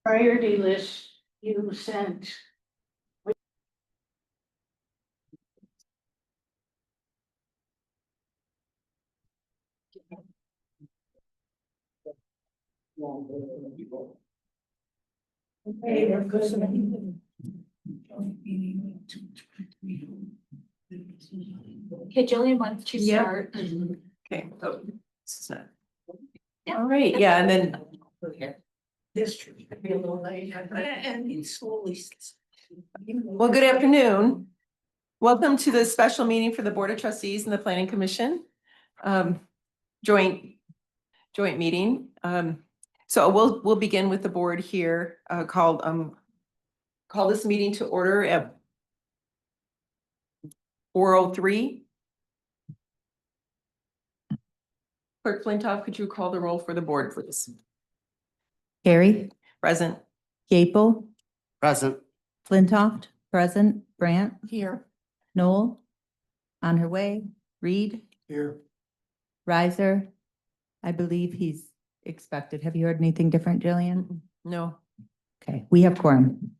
priority list you sent. Okay, we're good. Okay, Jillian, why don't you Yep. start? Okay, oh, this is not. Yeah. All right, yeah, and then, This could be a little late, and it's slowly. well, good afternoon. Welcome to the special meeting for the Board of Trustees and the Planning Commission. Joint meeting. So we'll begin with the board here, call this meeting to order at 4:03. Clerk Flintoff, could you call the roll for the board, please? Carrie, Present. Gapel, Present. Flintoff, present, Brandt, Here. Noel, on her way, Reed, Here. Riser. I believe he's expected. Have you heard anything different, Jillian? No. Okay, we have quorum.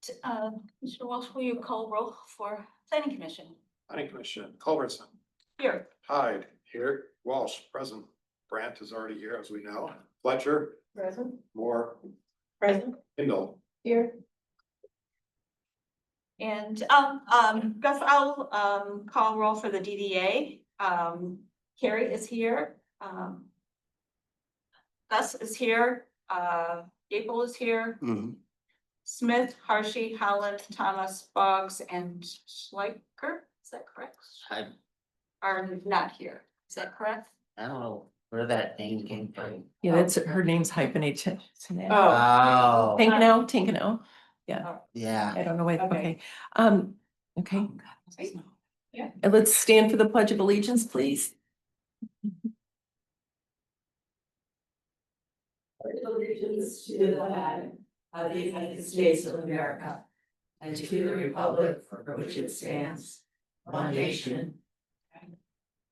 Mr. Walsh, will you call roll for planning commission? Planning Commission, Culbertson, Here. Hyde, here, Walsh, present. Brandt is already here, as we know. Fletcher, Present. Moore, Present. Hindle. Here. And Gus, I'll call roll for the DDA. Carrie is here. Gus is here. Gable is here. Smith, Harshy, Holland, Thomas, Boggs, and Schleicher, is that correct? Are not here. Is that correct? I don't know where that name came from. Yeah, that's, her name's hyphenated. Oh, Tinkano. Yeah, yeah. I don't know why, Okay. okay. Okay, Yeah. and let's stand for the Pledge of Allegiance, please. Allegiance to the flag of the United States of America and to the republic for which it stands, one nation,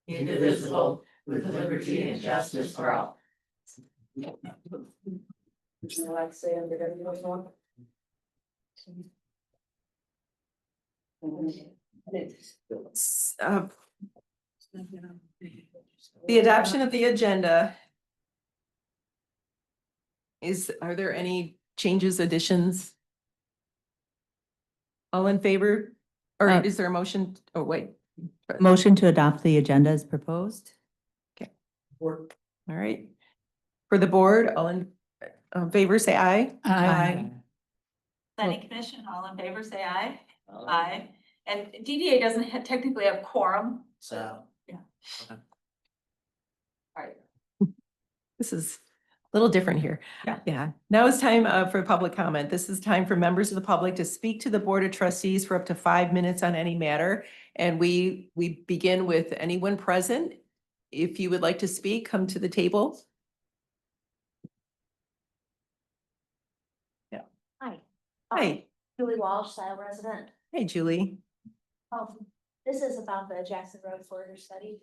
indivisible, with liberty and justice for all. Would you like to say under everyone's one? The adoption of the agenda. Are there any changes, additions? All in favor? Or is there a motion? Oh, wait. Motion to adopt the agenda as proposed. All right. For the board, all in favor, say aye. Planning commission, all in favor, say aye. Aye. And DDA doesn't technically have quorum. So, All right. This is a little different here. Yeah. Now it's time for public comment. This is time for members of the public to speak to the Board of Trustees for up to 5 minutes on any matter. And we begin with anyone present. If you would like to speak, come to the table. Hi. Hi. Julie Walsh, Scio resident. Hey, Julie. This is about the Jackson Road corridor study.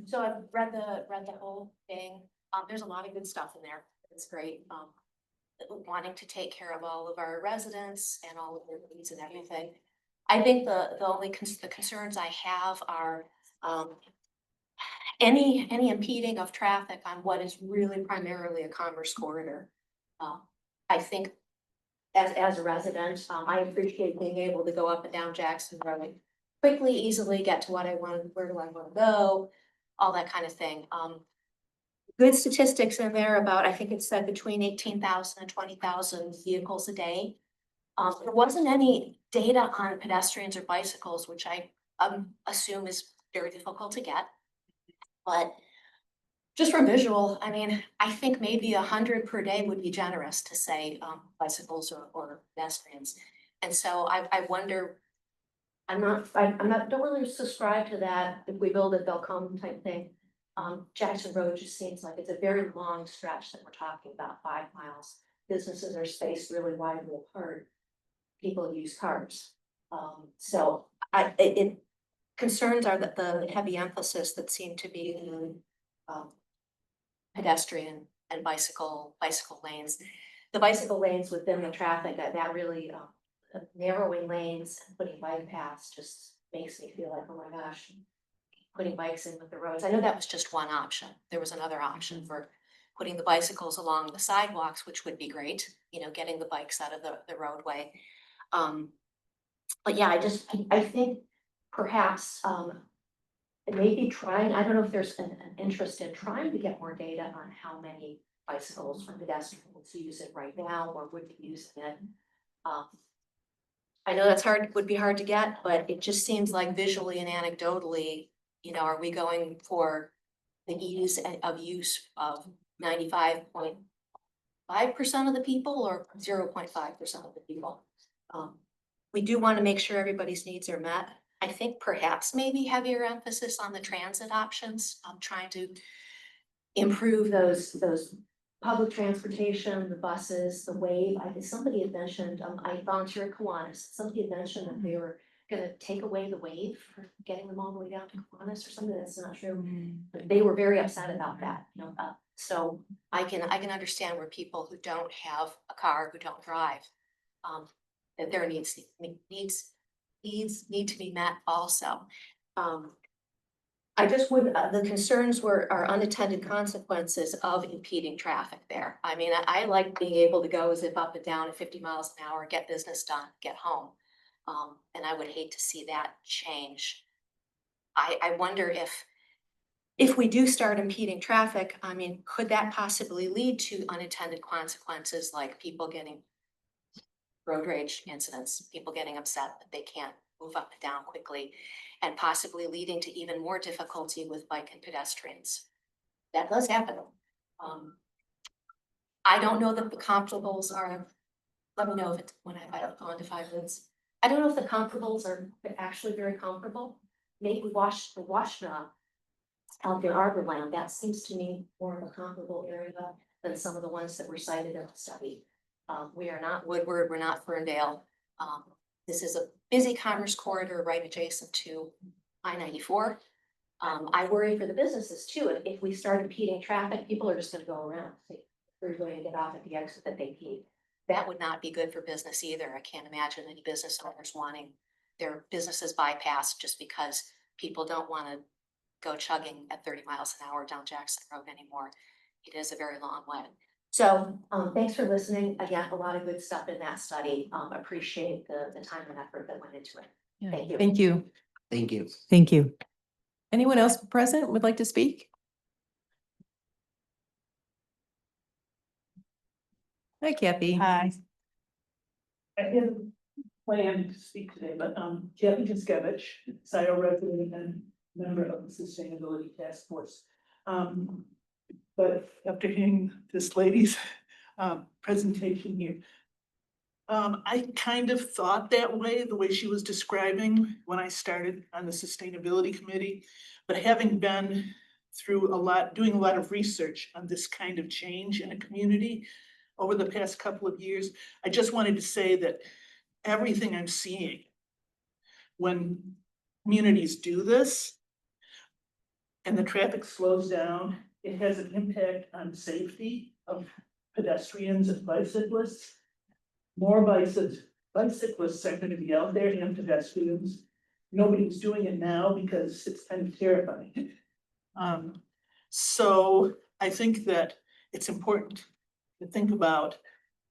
So I've read the whole thing. There's a lot of good stuff in there. It's great. Wanting to take care of all of our residents and all of their needs and everything. I think the only the concerns I have are any impeding of traffic on what is really primarily a commerce corridor. I think as a resident, I appreciate being able to go up and down Jackson Road quickly, easily get to what I want, where do I want to go, all that kind of thing. Good statistics in there about, I think it said between 18,000 and 20,000 vehicles a day. There wasn't any data on pedestrians or bicycles, which I assume is very difficult to get. But just for visual, I mean, I think maybe 100 per day would be generous to say bicycles or pedestrians. And so I wonder, don't really subscribe to that. If we build it, they'll come type thing. Jackson Road just seems like it's a very long stretch that we're talking about, 5 miles. Businesses are spaced really widely apart. People use cars. So concerns are that the heavy emphasis that seemed to be in pedestrian and bicycle lanes. The bicycle lanes within the traffic, that really, narrowing lanes and putting bike paths just makes me feel like, oh my gosh, putting bikes in with the roads. I know that was just one option. There was another option for putting the bicycles along the sidewalks, which would be great, getting the bikes out of the roadway. But yeah, I think perhaps, maybe trying, I don't know if there's an interest in trying to get more data on how many bicycles from pedestrians use it right now or would be using it. I know that's would be hard to get, but it just seems like visually and anecdotally, are we going for the ease of use of 95.5% of the people or 0.5% of the people? We do want to make sure everybody's needs are met. I think perhaps maybe heavier emphasis on the transit options. I'm trying to improve those public transportation, the buses, the wave. Somebody had mentioned, I volunteer at Kiwanis. Somebody had mentioned that they were gonna take away the wave for getting them all the way down to Kiwanis or something. That's not true. But they were very upset about that, so I can understand where people who don't have a car, who don't drive, that their needs need to be met also. I just would, the concerns are unattended consequences of impeding traffic there. I mean, I like being able to go zip up and down at 50 miles an hour, get business done, get home. And I would hate to see that change. I wonder if we do start impeding traffic, I mean, could that possibly lead to unintended consequences like people getting road rage incidents, people getting upset that they can't move up and down quickly, and possibly leading to even more difficulty with bike and pedestrians. That does happen. I don't know that the comparables are, let me know if it's when I go into 5 minutes. I don't know if the comparables are actually very comparable. Maybe Washtenaw out in Arborland, that seems to me more of a comparable area than some of the ones that were cited in the study. We are not Woodward, we're not Ferndale. This is a busy commerce corridor right adjacent to I-94. I worry for the businesses too. If we start impeding traffic, people are just gonna go around. They're going to get off at the exit that they need. That would not be good for business either. I can't imagine any business owners wanting their businesses bypassed just because people don't wanna go chugging at 30 miles an hour down Jackson Road anymore. It is a very long way. So thanks for listening. Again, a lot of good stuff in that study. Appreciate the time and effort that went into it. Yeah. Thank you. Thank you. Thank you. Thank you. Anyone else present would like to speak? Hi, Kathy. Hi. I didn't plan to speak today, but Kathy Kiskevich, Scio resident and member of the Sustainability Task Force. But after hearing this lady's presentation here, I kind of thought that way, the way she was describing when I started on the Sustainability Committee. But having been through doing a lot of research on this kind of change in a community over the past couple of years, I just wanted to say that everything I'm seeing when communities do this and the traffic slows down, it has an impact on safety of pedestrians and bicyclists. More bicyclists are going to be out there and pedestrians. Nobody's doing it now because it's kind of terrifying. So I think that it's important to think about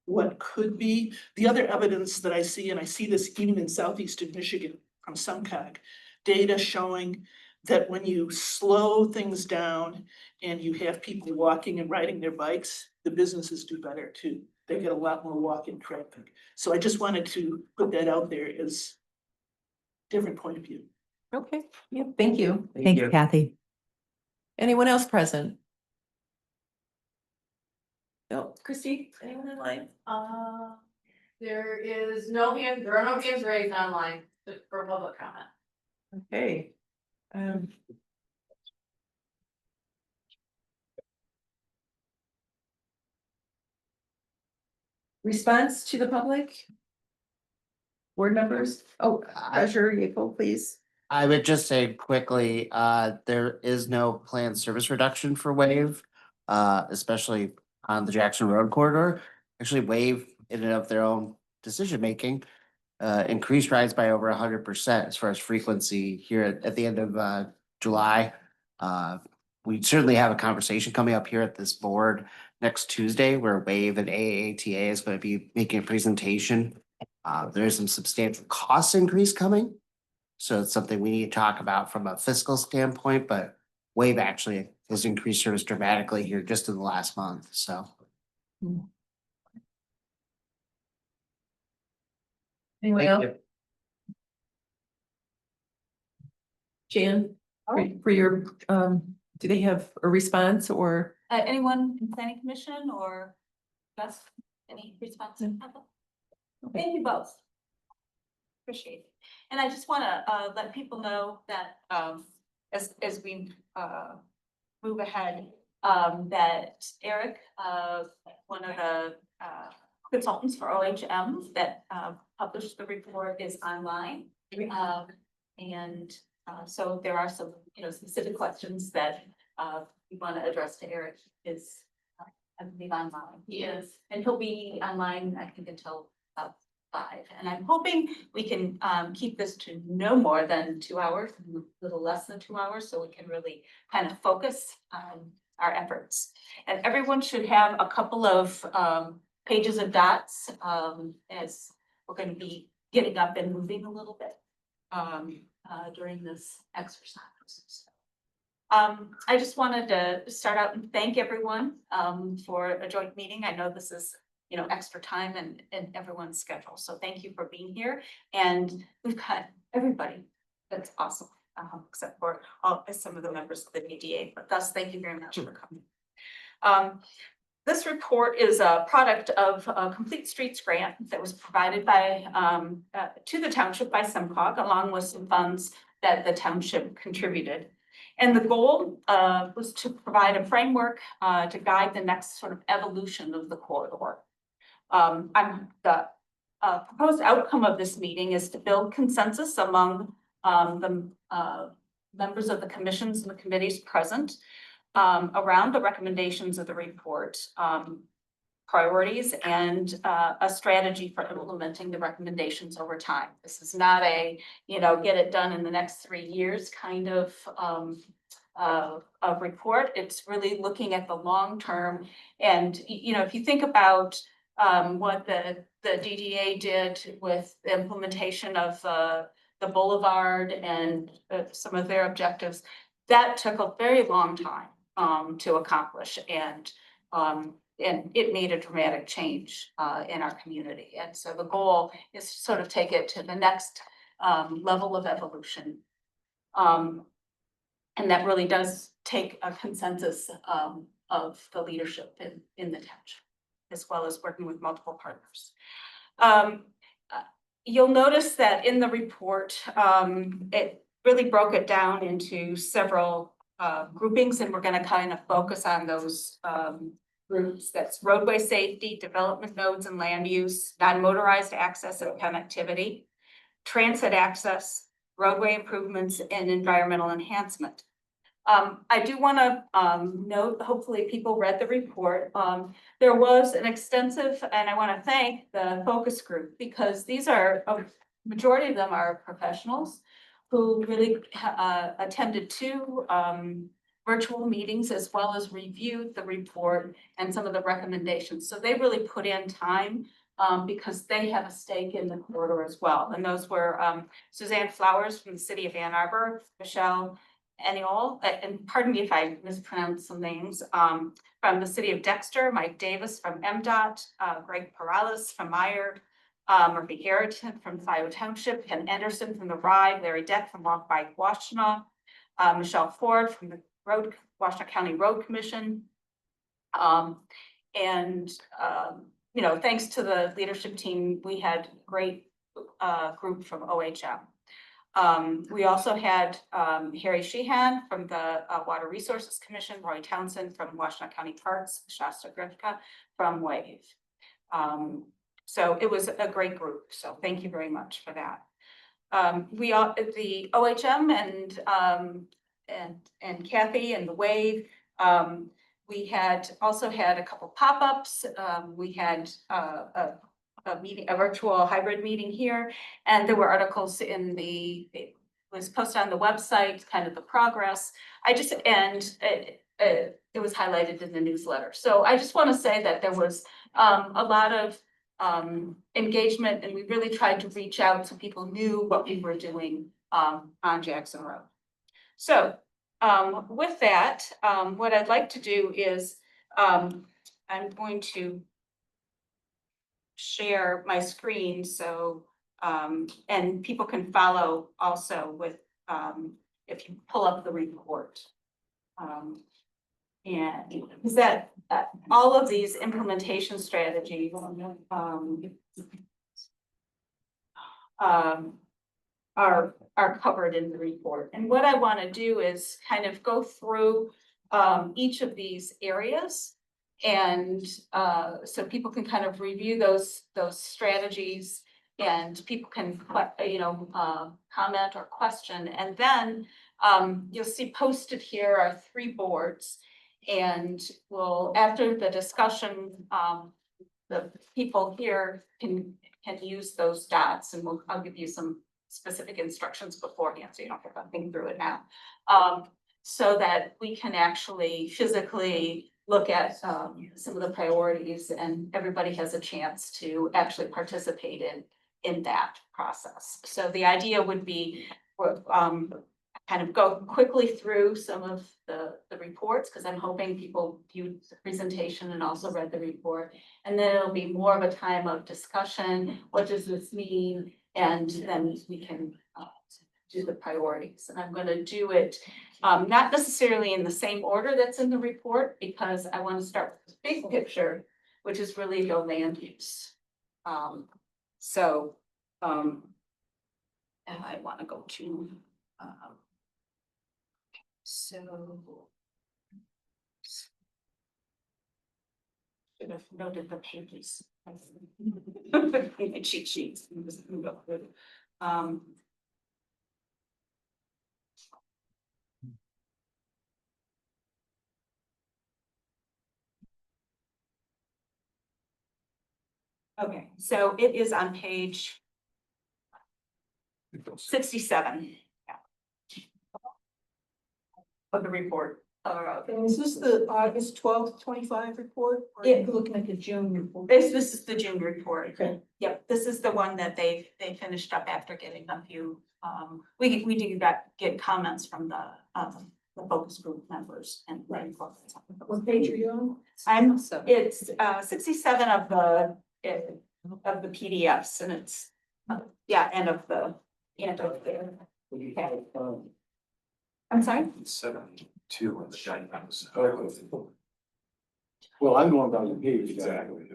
what could be. The other evidence that I see, and I see this even in southeastern Michigan from SUMCOG, data showing that when you slow things down and you have people walking and riding their bikes, the businesses do better too. They get a lot more walk-in traffic. So I just wanted to put that out there as a different point of view. Okay, yeah, thank you. Thanks, Kathy. Anyone else present? No, Christy, anyone in line? There are no hands raised online for public comment. Okay. Response to the public? Board members? Oh, Treasurer Yeaple, please. I would just say quickly, there is no planned service reduction for Wave, especially on the Jackson Road corridor. Actually, Wave in and of their own decision making increased rides by over 100% as far as frequency here at the end of July. We certainly have a conversation coming up here at this board next Tuesday where Wave and AATA is going to be making a presentation. There is some substantial cost increase coming. So it's something we need to talk about from a fiscal standpoint, but Wave actually has increased service dramatically here just in the last month, so. Anyone Thank else? you. Jan, for your, do they have a response or? Anyone in planning commission or Gus, any response? Thank you both. Appreciate it. And I just want to let people know that as we move ahead, that Eric, one of the consultants for OHM that published the report is online. And so there are some, specific questions that we want to address to Eric is, I believe, online. He is, and he'll be online, I think, until 5. And I'm hoping we can keep this to no more than 2 hours, a little less than 2 hours, so we can really kind of focus our efforts. And everyone should have a couple of pages of dots as we're going to be getting up and moving a little bit during this exercise. I just wanted to start out and thank everyone for a joint meeting. I know this is extra time and everyone's schedule. So thank you for being here. And we've got everybody. That's awesome. Except for some of the members of the DDA, but thus thank you very much for coming. This report is a product of a Complete Streets grant that was provided by to the township by SEMCOG, along with some funds that the township contributed. And the goal was to provide a framework to guide the next sort of evolution of the corridor. The proposed outcome of this meeting is to build consensus among the members of the commissions and the committees present around the recommendations of the report, priorities, and a strategy for implementing the recommendations over time. This is not a, get it done in the next 3 years kind of report. It's really looking at the long term. And, if you think about what the DDA did with the implementation of the Boulevard and some of their objectives, that took a very long time to accomplish, and it made a dramatic change in our community. And so the goal is to sort of take it to the next level of evolution. And that really does take a consensus of the leadership in the township, as well as working with multiple partners. You'll notice that in the report, it really broke it down into several groupings, and we're going to kind of focus on those groups. That's roadway safety, development nodes and land use, non-motorized access and connectivity, transit access, roadway improvements, and environmental enhancement. I do want to note, hopefully people read the report. There was an extensive, and I want to thank the focus group, because these are, a majority of them are professionals who really attended 2 virtual meetings, as well as reviewed the report and some of the recommendations. So they really put in time because they have a stake in the corridor as well. And those were Suzanne Flowers from the city of Ann Arbor, Michelle Eniol, and pardon me if I mispronounce some names, from the city of Dexter, Mike Davis from MDOT, Greg Perales from Meyer, Murphy Garrett from Scio Township, Ken Anderson from the RIDE, Larry Deck from Walk Bike Washtenaw, Michelle Ford from the Washtenaw County Road Commission. Thanks to the leadership team, we had a great group from OHM. We also had Harry Sheehan from the Water Resources Commission, Roy Townsend from Washtenaw County Parks, Shasta Grifka from Wave. So it was a great group. So thank you very much for that. The OHM and Kathy and the Wave, we had also had a couple pop-ups. We had a meeting, a virtual hybrid meeting here, and there were articles in it was posted on the website, kind of the progress. It was highlighted in the newsletter. So I just want to say that there was a lot of engagement, and we really tried to reach out so people knew what we were doing on Jackson Road. So with that, what I'd like to do is I'm going to share my screen so and people can follow also with if you pull up the report. And is that all of these implementation strategies are covered in the report. And what I want to do is kind of go through each of these areas. And so people can kind of review those strategies, and people can, comment or question. And then you'll see posted here are 3 boards. And after the discussion, the people here can use those dots, and I'll give you some specific instructions beforehand, so you don't have to think through it now. So that we can actually physically look at some of the priorities, and everybody has a chance to actually participate in that process. So the idea would be kind of go quickly through some of the reports, because I'm hoping people viewed the presentation and also read the report. And then it'll be more of a time of discussion. What does this mean? And then we can do the priorities. And I'm going to do it not necessarily in the same order that's in the report, because I want to start with the big picture, which is really the land use. And I want to go to should have noted the pages. Cheat sheets. Okay, so it is on page 67 of the report. And is this the August 12th, 25 report? Or are you looking at the June report? This is the June report. Okay. Yep, this is the one that they finished up after getting a few, we did get comments from the focus group members and. What page are you on? It's 67 of the PDFs, and it's, and of the. Okay. I'm sorry? 72 on the giant house. Well, I'm going down the page. Exactly.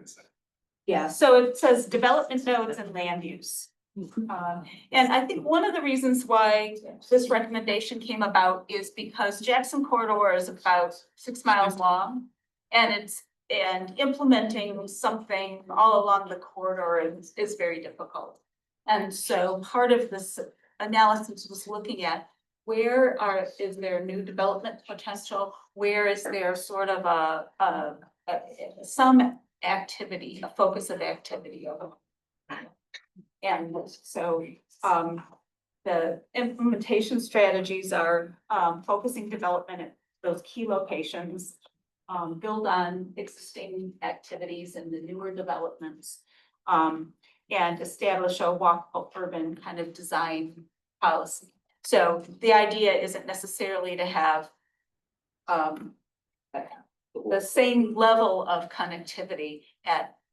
Yeah, so it says development nodes and land use. And I think one of the reasons why this recommendation came about is because Jackson Corridor is about 6 miles long, and implementing something all along the corridor is very difficult. And so part of this analysis was looking at where is there new development potential? Where is there sort of some activity, a focus of activity? And so the implementation strategies are focusing development at those key locations, build on existing activities in the newer developments, and establish a walkable urban kind of design policy. So the idea isn't necessarily to have the same level of connectivity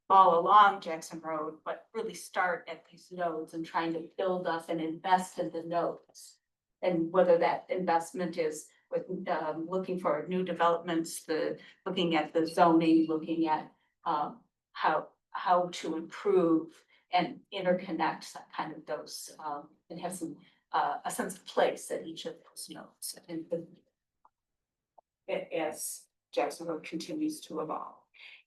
all along Jackson Road, but really start at these nodes and trying to build up and invest in the nodes. And whether that investment is with looking for new developments, looking at the zoning, looking at how to improve and interconnect kind of those and have some a sense of place at each of those nodes, and as Jackson Road continues to evolve.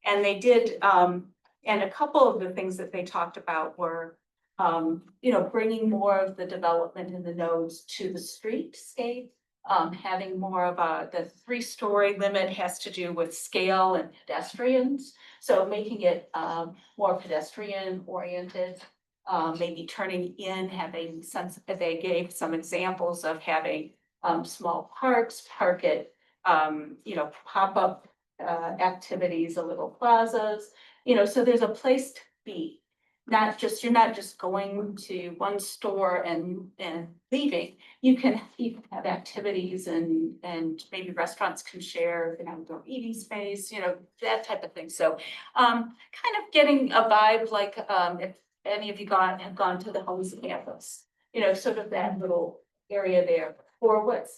And they did, and a couple of the things that they talked about were, bringing more of the development in the nodes to the streetscape, having more of the 3-story limit has to do with scale and pedestrians. So making it, more pedestrian oriented, maybe turning in, having some, they gave some examples of having, small parks, park it, pop-up, activities, a little plazas, so there's a place to be. You're not just going to one store and leaving. You can have activities and maybe restaurants can share an outdoor eating space, that type of thing. So, kind of getting a vibe like, if any of you have gone to the Homes campus, sort of that little area there, or what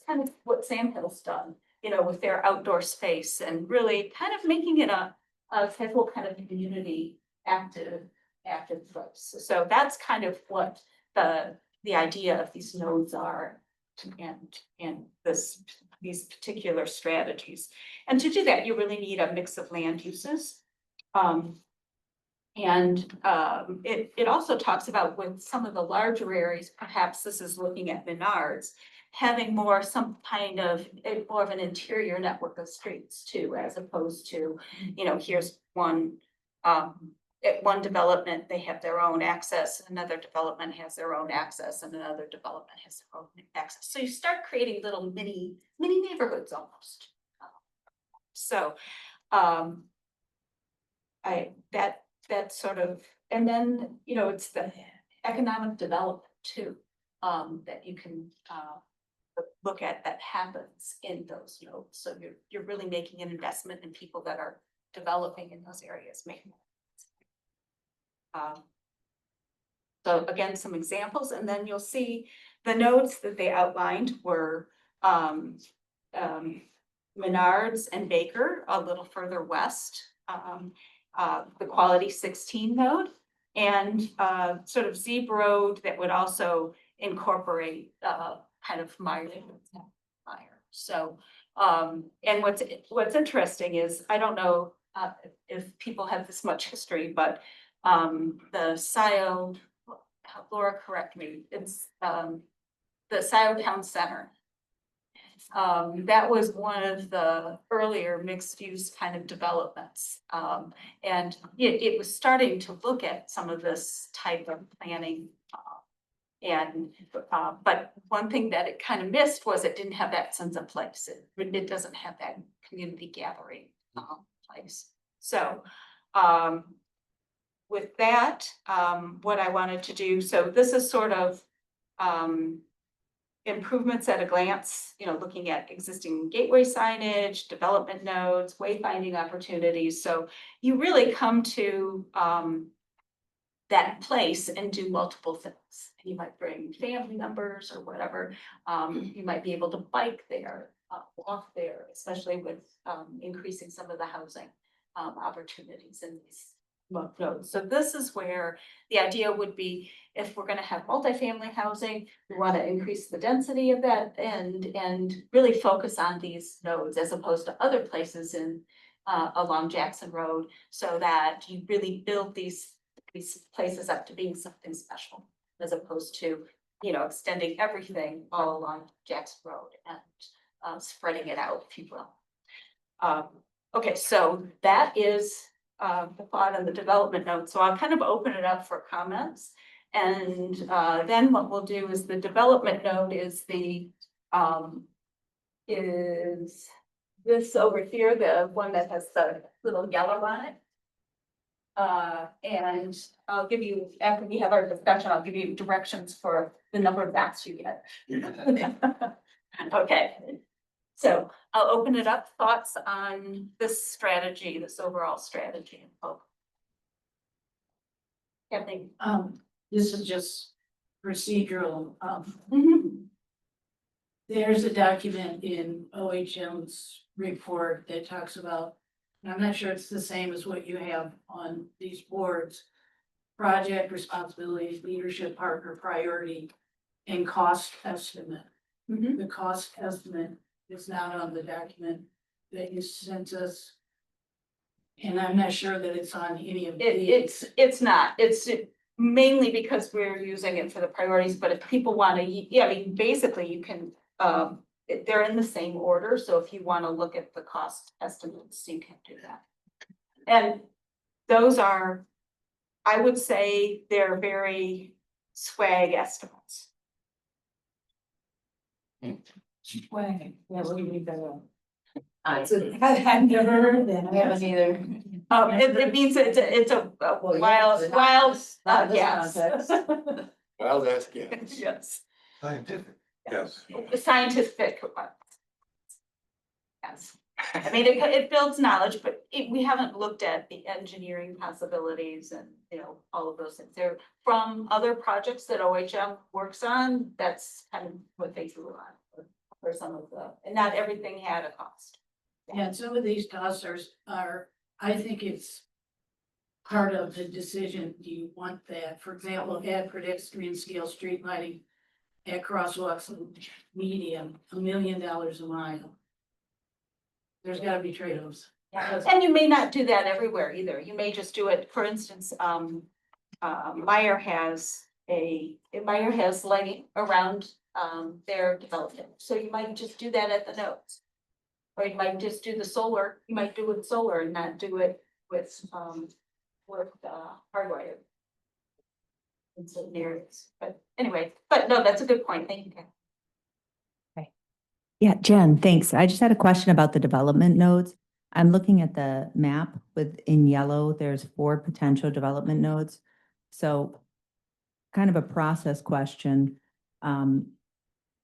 Sam Hill's done, with their outdoor space and really kind of making it a whole kind of community active place. So that's kind of what the idea of these nodes are and these particular strategies. And to do that, you really need a mix of land uses. It also talks about with some of the larger areas, perhaps this is looking at Menards, having more of an interior network of streets too, as opposed to, here's one, at one development, they have their own access, another development has their own access, and another development has their own access. So you start creating little mini neighborhoods almost. So, that sort of, and then, it's the economic development too, that you can, look at that happens in those nodes. So you're really making an investment in people that are developing in those areas, making. So again, some examples, and then you'll see the nodes that they outlined were Menards and Baker a little further west, the Quality 16 node, and sort of JROD that would also incorporate kind of Meyer. So, and what's interesting is, I don't know if people have this much history, but the Scio, Laura, correct me, it's the Scio Town Center. That was one of the earlier mixed use kind of developments. And it was starting to look at some of this type of planning. But one thing that it kind of missed was it didn't have that sense of place. It doesn't have that community gathering place. So, with that, what I wanted to do, so this is sort of improvements at a glance, looking at existing gateway signage, development nodes, wayfinding opportunities. So you really come to that place and do multiple things. You might bring family members or whatever. You might be able to bike there, walk there, especially with increasing some of the housing opportunities in these nodes. So this is where the idea would be, if we're going to have multifamily housing, we want to increase the density of that and really focus on these nodes as opposed to other places in along Jackson Road, so that you really build these places up to being something special, as opposed to, extending everything all along Jackson Road and spreading it out, if you will. Okay, so that is the thought on the development note. So I'll kind of open it up for comments. And then what we'll do is the development node is is this over here, the one that has the little yellow on it. And I'll give you, after we have our discussion, I'll give you directions for the number of bats you get. Okay, so I'll open it up. Thoughts on this strategy, this overall strategy? Kathleen? This is just procedural. Mhm. There's a document in OHM's report that talks about, and I'm not sure it's the same as what you have on these boards, project responsibilities, leadership partner priority, and cost estimate. Mhm. The cost estimate is not on the document that you sent us. And I'm not sure that it's on any of these. It's not, it's mainly because we're using it for the priorities, but if people want to, yeah, I mean, basically you can, they're in the same order, so if you want to look at the cost estimates, you can do that. And those are, I would say they're very swag estimates. Swag, yeah, what do you mean by that? I've never heard that. I haven't either. It means it's a wild, yes. Well, that's good. Yes. Scientific. Yes. Scientific. Yes. I mean, it builds knowledge, but we haven't looked at the engineering possibilities and, you know, all of those things. They're from other projects that OHM works on. That's kind of what they drew on for some of the, and not everything had a cost. Yeah, and some of these costs are, I think it's part of the decision, do you want that? For example, add pedestrian scale street lighting at crosswalks and median, $1 million a mile. There's gotta be trade-offs. And you may not do that everywhere either. You may just do it, for instance, Meyer has lighting around, their development. So you might just do that at the nodes. Or you might just do the solar, you might do it with solar and not do it with hardwired. In certain areas, but anyway, but no, that's a good point. Thank you, Ken. Yeah, Jen, thanks. I just had a question about the development nodes. I'm looking at the map with in yellow, there's 4 potential development nodes. So kind of a process question.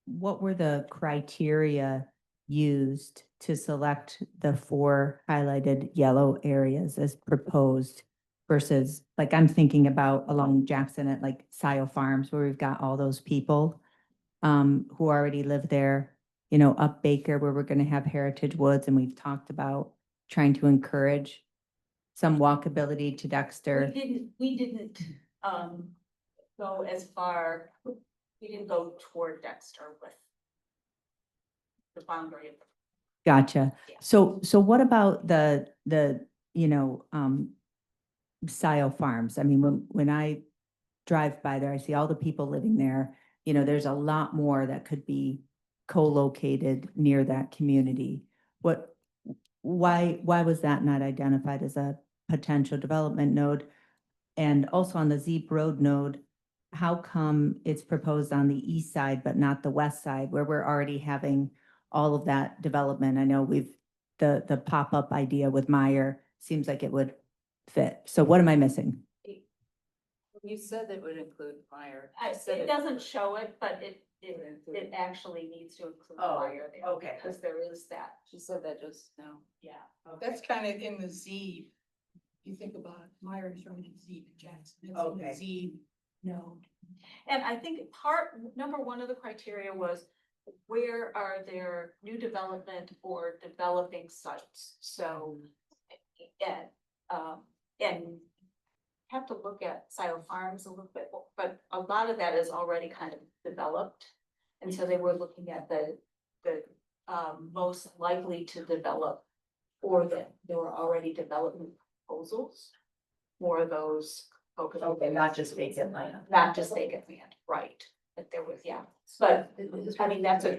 What were the criteria used to select the 4 highlighted yellow areas as proposed versus, like, I'm thinking about along Jackson at like Scio Farms where we've got all those people who already live there, you know, up Baker where we're going to have Heritage Woods, and we've talked about trying to encourage some walkability to Dexter. We didn't go as far, we didn't go toward Dexter with the boundary of. Gotcha. Yeah. So what about the, you know, Scio Farms? I mean, when I drive by there, I see all the people living there. You know, there's a lot more that could be co-located near that community. Why was that not identified as a potential development node? And also on the Zeep Road node, how come it's proposed on the east side but not the west side where we're already having all of that development? I know the pop-up idea with Meyer seems like it would fit. So what am I missing? You said it would include fire. It doesn't show it, but it actually needs to include fire there. okay. Because there is that, She said that just now. yeah. That's kind of in the Z. You think about Myers from Z to Jackson. It's in the Okay. Z node. And I think number 1 of the criteria was where are there new development or developing sites? So, and have to look at Scio Farms a little bit, but a lot of that is already kind of developed. And so they were looking at the most likely to develop, or that there were already development proposals for those. Okay, not just vacant land. Not just vacant land, right, but there was, yeah, but I mean, that's a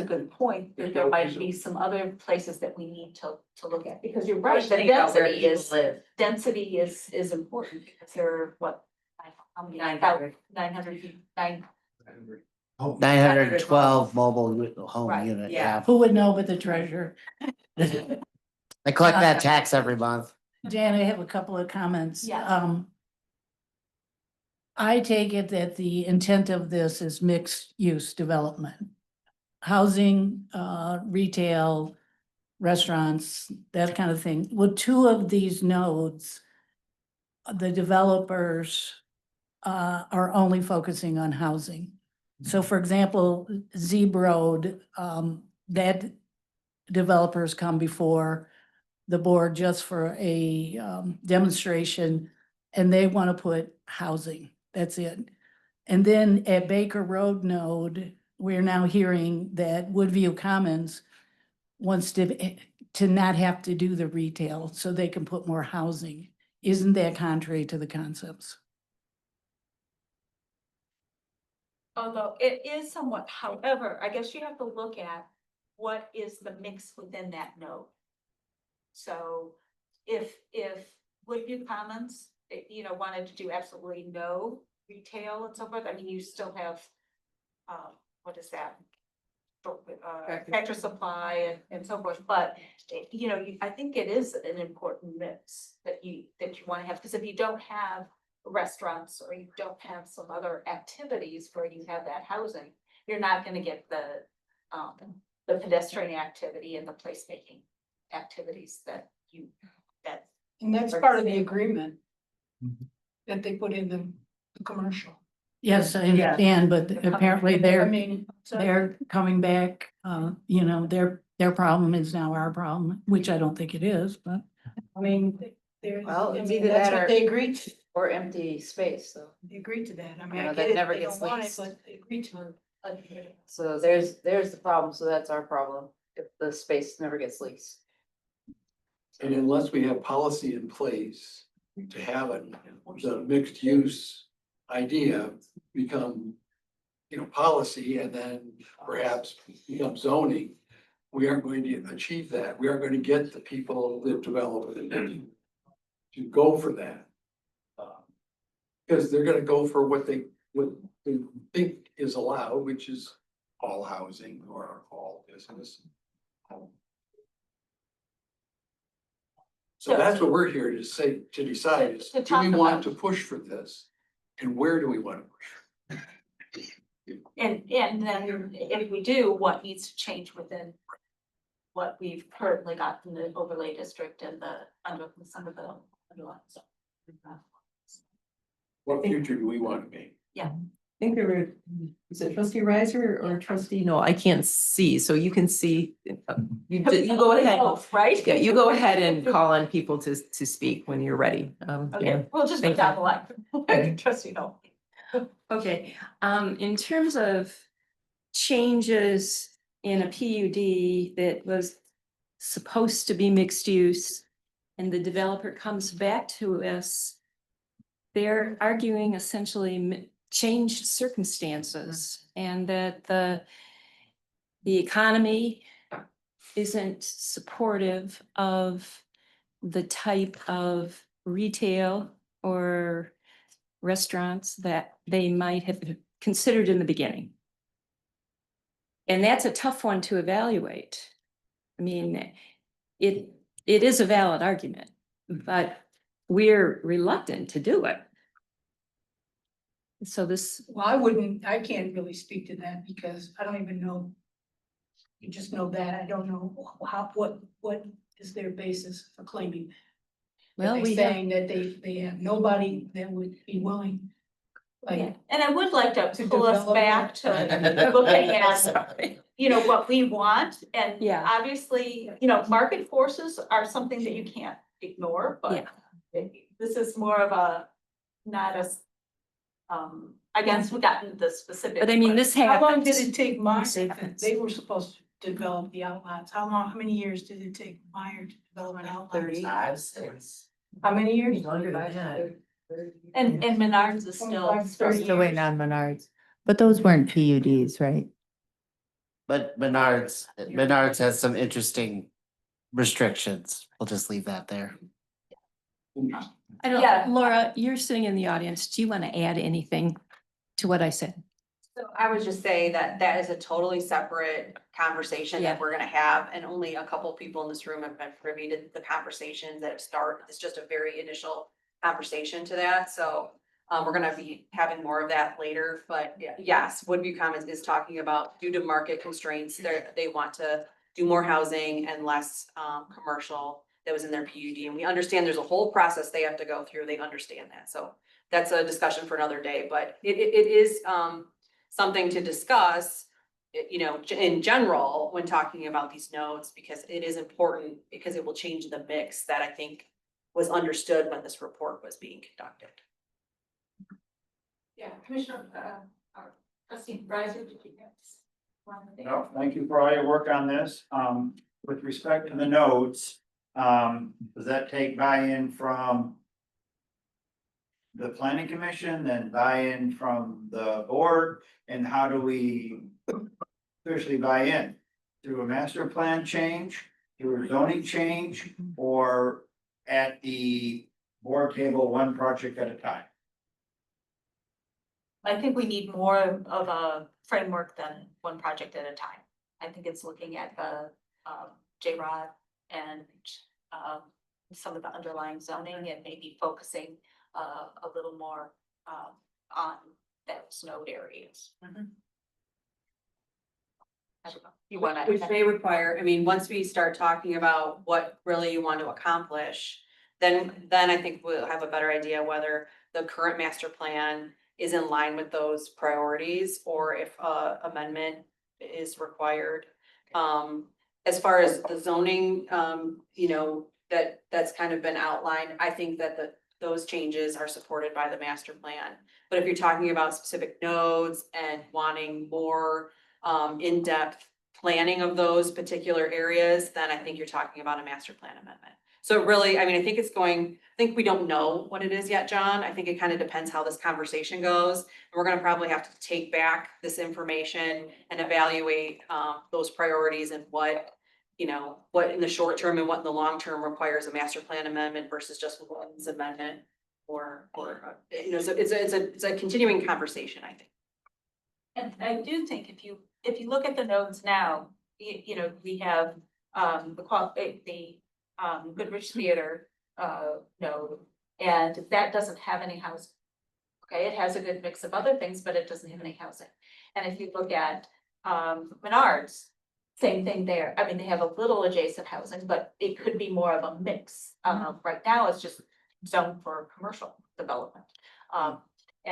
good point, that there might be some other places that we need to look at, because you're right, the density is important, because there are what? How many? 900. 912 mobile home Right, unit, yeah. yeah. Who would know but the treasurer? I collect that tax every month. Jan, I have a couple of comments. Yeah. I take it that the intent of this is mixed use development. Housing, retail, restaurants, that kind of thing. With 2 of these nodes, the developers are only focusing on housing. So for example, Zeep Road, that developers come before the board just for a demonstration, and they want to put housing. That's it. And then at Baker Road node, we're now hearing that Woodview Commons wants to not have to do the retail so they can put more housing. Isn't that contrary to the concepts? Although it is somewhat, however, I guess you have to look at what is the mix within that node. So if Woodview Commons, wanted to do absolutely no retail and so forth, I mean, you still have, what is that? Tractor Supply and so forth, but I think it is an important mix that you want to have, because if you don't have restaurants or you don't have some other activities where you have that housing, you're not going to get the pedestrian activity and the placemaking activities that. And that's part of the agreement that they put in the commercial. Yes, I understand, but apparently I they're mean, so they're coming back, their problem is now our problem, which I don't think it is, but. I mean, there's, Well, I it's mean, either that's that what or- they agreed to. Or empty space, so. They agreed to that. I mean, You I know, get that it, never they gets don't want it, leased. but they agreed to it. So there's the problem, so that's our problem, if the space never gets leased. And unless we have policy in place to have the mixed use idea become, policy and then perhaps become zoning, we aren't going to achieve that. We aren't going to get the people that develop it to go for that. Because they're gonna go for what they think is allowed, which is all housing or all business. So that's what we're here to say, to decide is, To do we talk want about. to push for this? And where do we want to push? And then if we do, what needs to change within what we've currently got in the overlay district and some of the underlying stuff. What future do we want to make? I think there were, is it trustee Riser or trustee? No, I can't see, so you can see. You go ahead. Both, right? Yeah, you go ahead and call on people to speak when you're ready. Okay, we'll just go Thank down the line. Trust you know. Okay, in terms of changes in a PUD that was supposed to be mixed use, and the developer comes back to us, they're arguing essentially changed circumstances, and that the economy isn't supportive of the type of retail or restaurants that they might have considered in the beginning. And that's a tough one to evaluate. I mean, it is a valid argument, but we're reluctant to do it. So this, Well, I can't really speak to that because I don't even know. You just know that, I don't know what is their basis for claiming. well, They we have, saying that they have nobody that would be willing. Like, And I would like to To pull us develop back to it. looking at, sorry. what we want. And Yeah. obviously, market forces are something that you can't ignore, but this is more of a, not as, I guess we got into the specifics. But I mean, this how long happens. did it take Meyer? Say that. They were supposed to develop the outlets. How many years did it take Meyer to develop an outlet? How many years? Longer than that. And Menards is still. 25, 30 Still waiting on Menards, but those weren't PUDs, right? But Menards has some interesting restrictions. We'll just leave that there. I don't, Yeah. Laura, you're sitting in the audience. Do you want to add anything to what I said? So I would just say that that is a totally separate conversation Yeah. that we're gonna have, and only a couple people in this room have been privy to the conversations that have started. It's just a very initial conversation to that, so we're gonna be having more of that later, but yes, Woodview Commons is talking about due to market constraints, they want to do more housing and less commercial that was in their PUD, and we understand there's a whole process they have to go through, they understand that, so that's a discussion for another day, but it is something to discuss, in general, when talking about these nodes, because it is important, because it will change the mix that I think was understood when this report was being conducted. Yeah, Commissioner, trustee Riser, did you have? No, thank you for all your work on this. With respect to the nodes, does that take buy-in from the planning commission, then buy-in from the board, and how do we officially buy in? Through a master plan change, through a zoning change, or at the board table, one project at a time? I think we need more of a framework than one project at a time. I think it's looking at the JROD and some of the underlying zoning and maybe focusing a little more on those node areas. I don't know. You wanna? Which may require, I mean, once we start talking about what really you want to accomplish, then I think we'll have a better idea whether the current master plan is in line with those priorities or if amendment is required. As far as the zoning, you know, that's kind of been outlined, I think that those changes are supported by the master plan. But if you're talking about specific nodes and wanting more in-depth planning of those particular areas, then I think you're talking about a master plan amendment. So really, I mean, I think we don't know what it is yet, John. I think it kind of depends how this conversation goes. And we're gonna probably have to take back this information and evaluate those priorities and what, you know, what in the short term and what in the long term requires a master plan amendment versus just one's amendment or you know, so it's a continuing conversation, I think. And I do think if you look at the nodes now, you know, we have the Goodrich Theater node, and that doesn't have any housing. Okay, it has a good mix of other things, but it doesn't have any housing. And if you look at Menards, same thing there. I mean, they have a little adjacent housing, but it could be more of a mix. Right now, it's just zoned for commercial development. And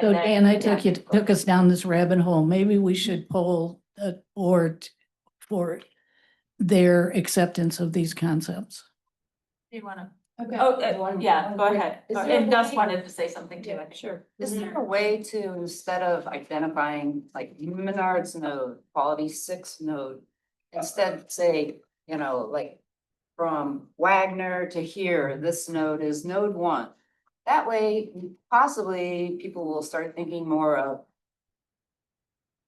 So then- Dan, I took us down this rabbit hole. Maybe we should poll the board for their acceptance of these concepts. You wanna? Okay. Oh, yeah, go ahead. Is there And a Gus way- wanted to say something too. I think. Sure. Is there a way to, instead of identifying like Menards node, quality 6 node, instead say, you know, like from Wagner to here, this node is node 1. That way, possibly people will start thinking more of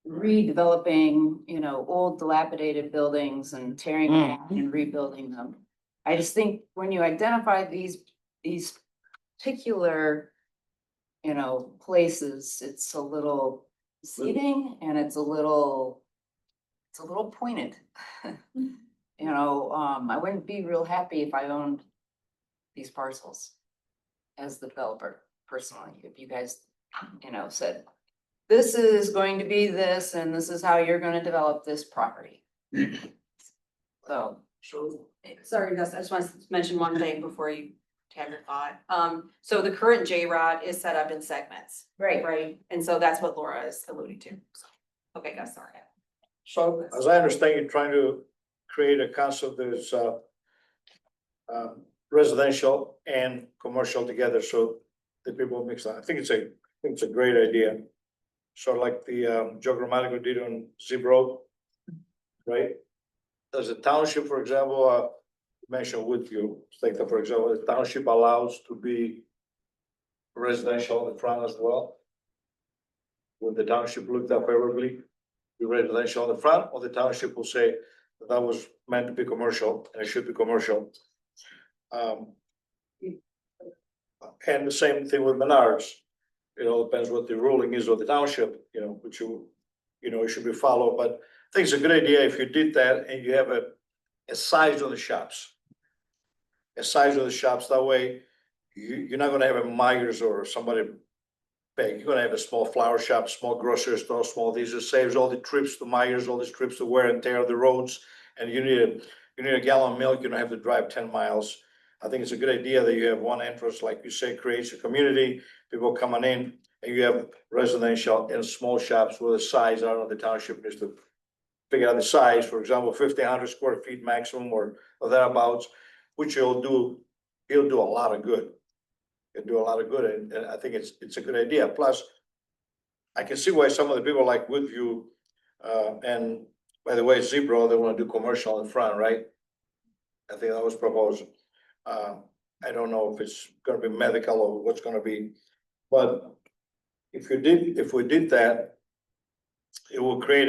redeveloping, you know, old dilapidated buildings and tearing them down and rebuilding them. I just think when you identify these particular, you know, places, it's a little misleading and it's a little pointed. You know, I wouldn't be real happy if I owned these parcels as the developer personally, if you guys, you know, said, this is going to be this, and this is how you're gonna develop this property. So. Sorry, Gus, I just want to mention one thing before you have your thought. So the current JROD is set up in segments. Right, and so that's what Laura is alluding to. So, okay, Gus, sorry. So as I understand, you're trying to create a concept that's residential and commercial together, so the people mix that. I think it's a great idea. Sort of like the Joe Grammatico did on ZROD, right? There's a township, for example, mentioned Woodview, like that, for example, the township allows to be residential in the front as well. When the township looked up favorably, be residential in the front, or the township will say that was meant to be commercial and it should be commercial. And the same thing with Menards. It all depends what the ruling is of the township, you know, which it should be followed, but I think it's a good idea if you did that and you have a size of the shops. A size of the shops, that way you're not gonna have a Myers or somebody big. You're gonna have a small flower shop, small grocery store, small, these just saves all the trips to Myers, all these trips to wear and tear of the roads. And you need a gallon of milk, you don't have to drive 10 miles. I think it's a good idea that you have one entrance, like you say, creates a community, people coming in, and you have residential and small shops with a size. I don't know, the township needs to figure out the size, for example, 1,500 square feet maximum or thereabouts, which he'll do a lot of good. It'll do a lot of good, and I think it's a good idea. Plus, I can see why some of the people like Woodview, and by the way, ZROD, they want to do commercial in front, right? I think that was proposed. I don't know if it's gonna be medical or what's gonna be, But if we did that, it will create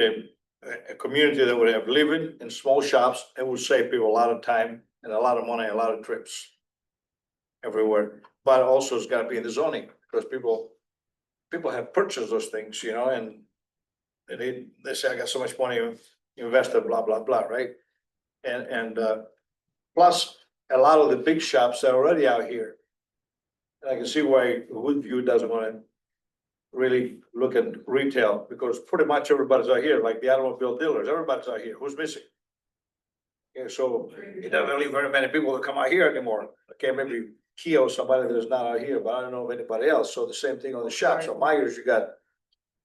a community that would have living in small shops and would save people a lot of time and a lot of money, a lot of trips everywhere. But also it's gotta be in the zoning, because people have purchased those things, you know, and they say, I got so much money invested, blah, blah, blah, right? And plus, a lot of the big shops are already out here. And I can see why Woodview doesn't wanna really look at retail, because pretty much everybody's out here, like the automobile dealers, everybody's out here. Who's missing? Yeah, so it doesn't really very many people that come out here anymore. Okay, maybe Scio, somebody that's not out here, but I don't know of anybody else. So the same thing on the shops. So Myers, you got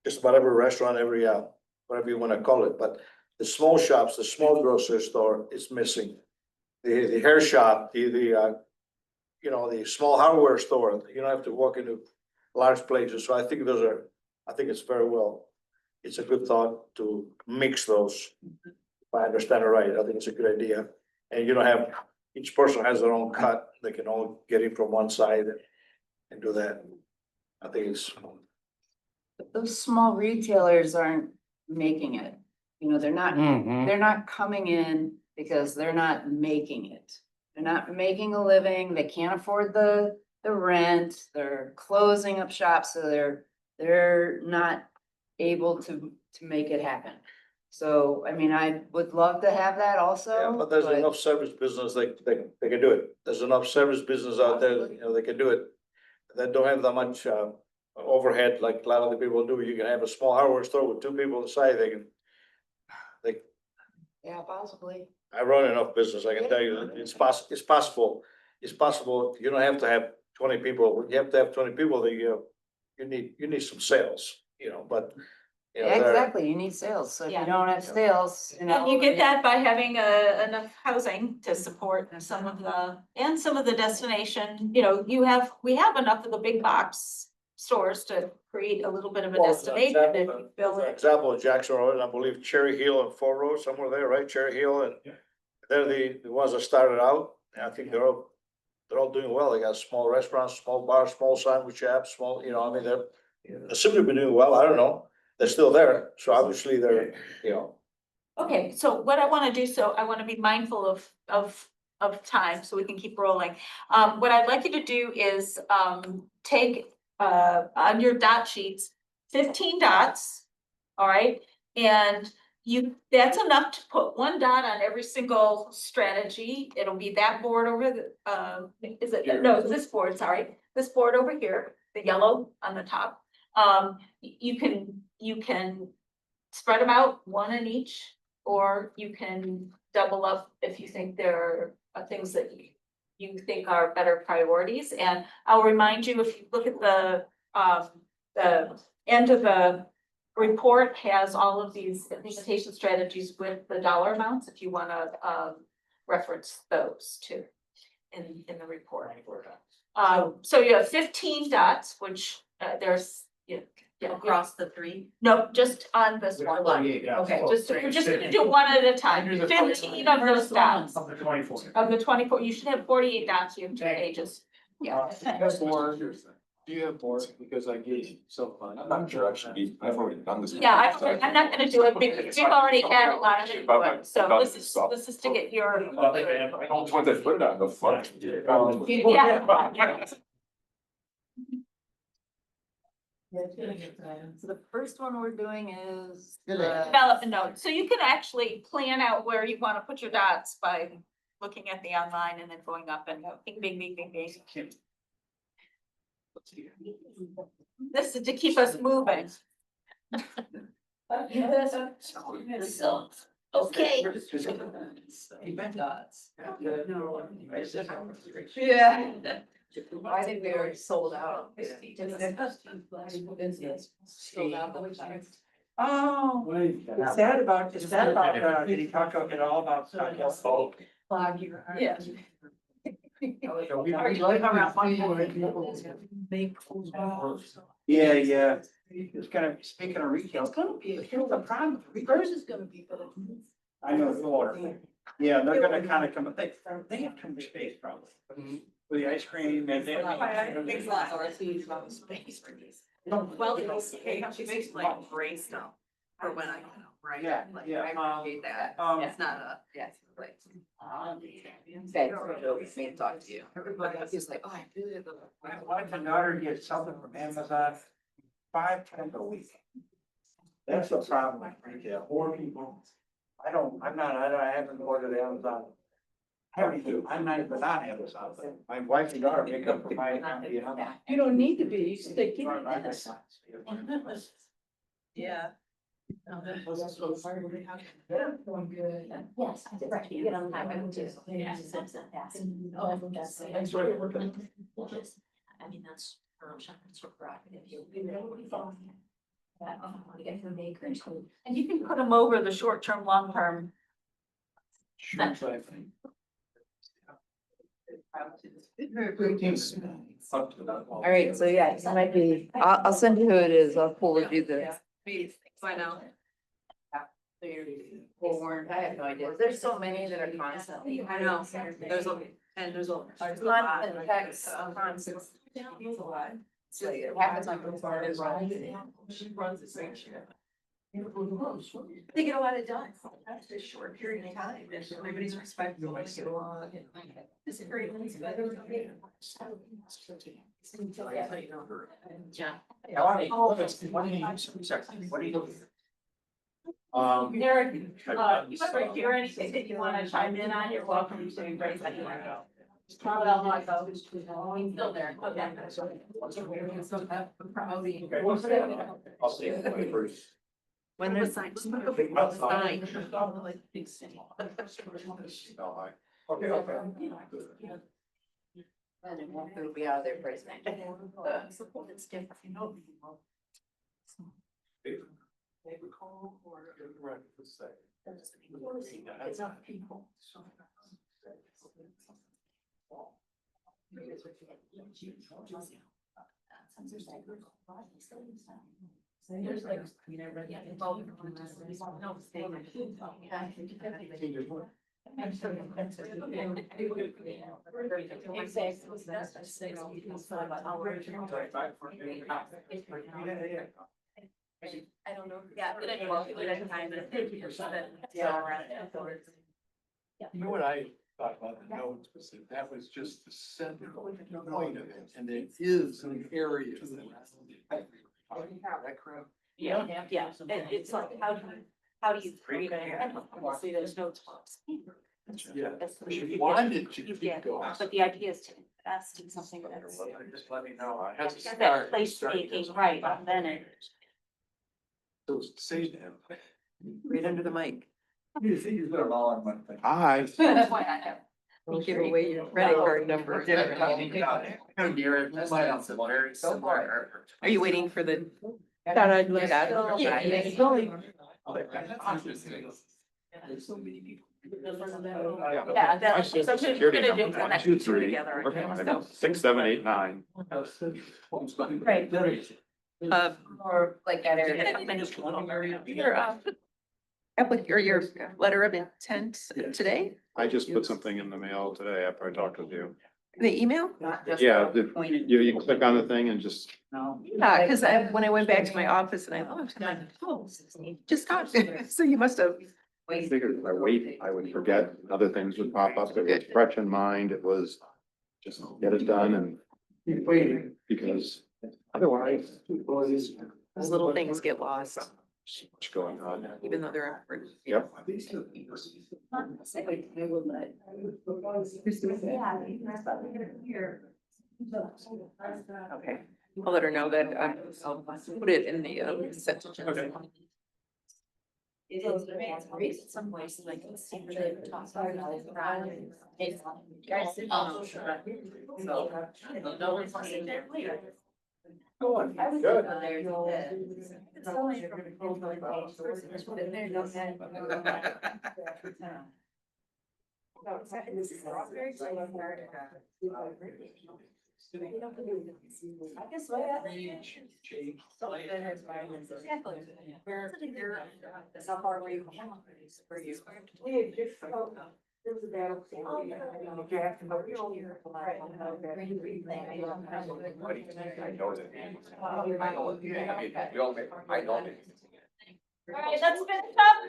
just about every restaurant, every whatever you wanna call it, but the small shops, the small grocery store is missing. The hair shop, you know, the small hardware store, you don't have to walk into large places. So I think it's very well. It's a good thought to mix those. If I understand it right, I think it's a good idea. And you don't have, each person has their own cut. They can all get in from one side and do that. I think it's. But those small retailers aren't making it. You know, they're not coming in because they're not making it. They're not making a living. They can't afford the rent. They're closing up shops, so they're not able to make it happen. So, I mean, I would love to have that also. Yeah, but there's enough service business, they can do it. There's enough service business out there, you know, they can do it. They don't have that much overhead like a lot of the people do. You can have a small hardware store with two people inside, Yeah, possibly. I run enough business, I can tell you, it's possible. It's possible, you don't have to have 20 people, you have to have 20 people that you need some sales, you know, but. You know, Yeah, there- exactly. You need sales. So if Yeah. you don't have sales, you know. And you get that by having enough housing to support some of the destination, you know, we have enough of the big box stores to create a little bit of a Well, destination and you build For it. example, Jackson Road, and I believe Cherry Hill and Fort Road, somewhere there, right? Cherry Hill, and they're the ones that started out, and I think they're all doing well. They got small restaurants, small bars, small sandwich shops, small, you know, I mean, they're simply been doing well. I don't know. They're still there, so obviously they're, you know. Okay, so what I wanna do, so I wanna be mindful of time, so we can keep rolling. What I'd like you to do is, take, on your dot sheets, 15 dots, all right? And that's enough to put one dot on every single strategy. It'll be that board over this board, sorry, this board over here, the yellow on the top. You can spread them out, one in each, or you can double up if you think there are things that you think are better priorities. And I'll remind you, if you look at the end of the report has all of these implementation strategies with the dollar amounts, if you wanna reference those too in the report. So you have 15 dots, which there's, Across the three. no, just on this one. Okay, we're just gonna do one at a time. 15 of those dots. Of the 24. Of the 24, you should have 48 dots, you have 2 pages. Yeah. Do you have more? Because I gave so fun. I'm not sure I should be, I've already done this. Yeah, I'm not gonna do it because we've already had a lot of input, so this is to get your. I don't want to put it on the front. Yeah. So the first one we're doing is. Develop a note, so you can actually plan out where you wanna put your dots by looking at the online and then going up and bing, bing, bing, bing, bing. This is to keep us moving. So, okay. Yeah. I think we already sold out. Oh, is that about, did he talk at all about? Yeah. Yeah. It's gonna, speaking of retail. It's gonna be a hill of problem. Reverse is gonna be, but. I know, Florida. Yeah, they're gonna kind of come, they have too much space probably. with the ice cream and then. Well, she makes like great stuff for when I, right? Yeah, Like, yeah, I appreciate that. It's not a, yeah, it's like. May talk to you. He's like, oh, I do it. My wife and daughter get something from Amazon 5 times a week. That's the problem with retail, more people. I haven't ordered Amazon. I'm not even on Amazon, but my wife and daughter pick up from my account. You don't need to be, you should take care of this. Yeah. Yes, I did, right, you get on the highway too. Yeah. Thanks for working. I mean, that's, Shepherd's prerogative. I want to get from acres. And you can put them over the short-term, long-term. All right, so yeah, it might be, I'll send you who it is, I'll forward you the. I know. I have no idea, there's so many that are constantly. I know, there's a, and there's a. Constant text, constant. So it happens like. She runs the same shit. They get a lot of done. That's a short period of time, and everybody's respectful, they get along. It's great. Yeah. What do you do? Derek, you ever hear anything that you wanna chime in on, you're welcome to embrace anywhere. Well, like, he's still there, okay. I'll see you first. When there's. Okay, And it will be out of there pretty soon. It's different. It's not people. There's like, you know, I don't know, yeah, but anyway, at a time, but 50%. You know what I thought about the notes was that was just the central point of it, and it is an area. That correct? Yeah, it's like, how do you create a, see, there's no tops. Yeah. That's the- She wanted to Yeah, keep going. but the idea is to invest in something that's. Just let me know. I have to That start. place taking, right, and then it. So say to him. Right under the mic. You think you've been along one thing? That's why I have. You give away your credit card number. Are you waiting for the? Thought I'd let out. Yeah, it's only- Yeah, that's, so we're gonna do the next two together. Okay, 6, 7, 8, 9. Right. Or like that area. Your, your letter of intent today, I just put something in the mail today after I talked with you. the email? Yeah, you can click on the thing and just, Yeah, cause when I went back to my office and I looked, I'm like, oh, just got, so you must have. I figured if I wait, I would forget, other things would pop up. It was fresh in mind. It was just get it done and Keep waiting. because otherwise. Those little things get lost, So much going on. even though they're important. Yep. Okay, I'll let her know that I'll put it in the consent agenda. Okay. It is great in some ways, like, it's super good to talk about it. It's, guys, sit down. So, no one's sitting there later. Good. I was there, it's only from the page, but there's no sense. This is very exciting. I guess what exactly. Where, how far away you from? Where you? Alright, that's been tough.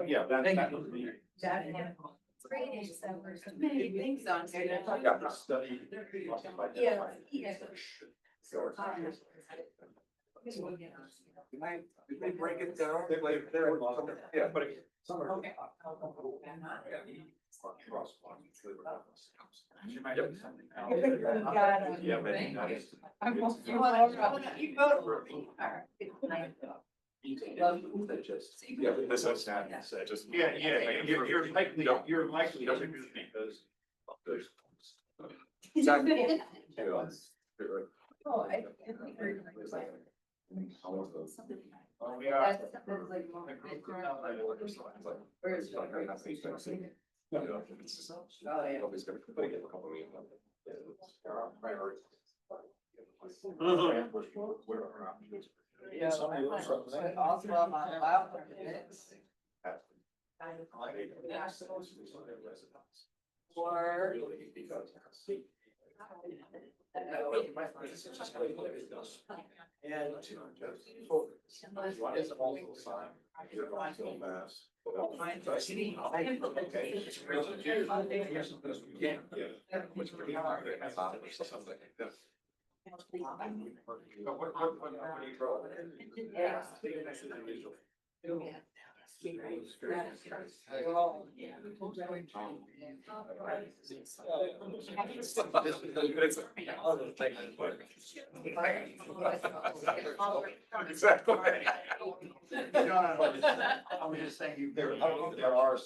Yeah, that. Many things on here. Did they break it down? Yeah, but. Yeah, maybe not. Yeah, but this is not, just. Yeah, you're likely because. Oh, yeah. Exactly. I was just saying, there are.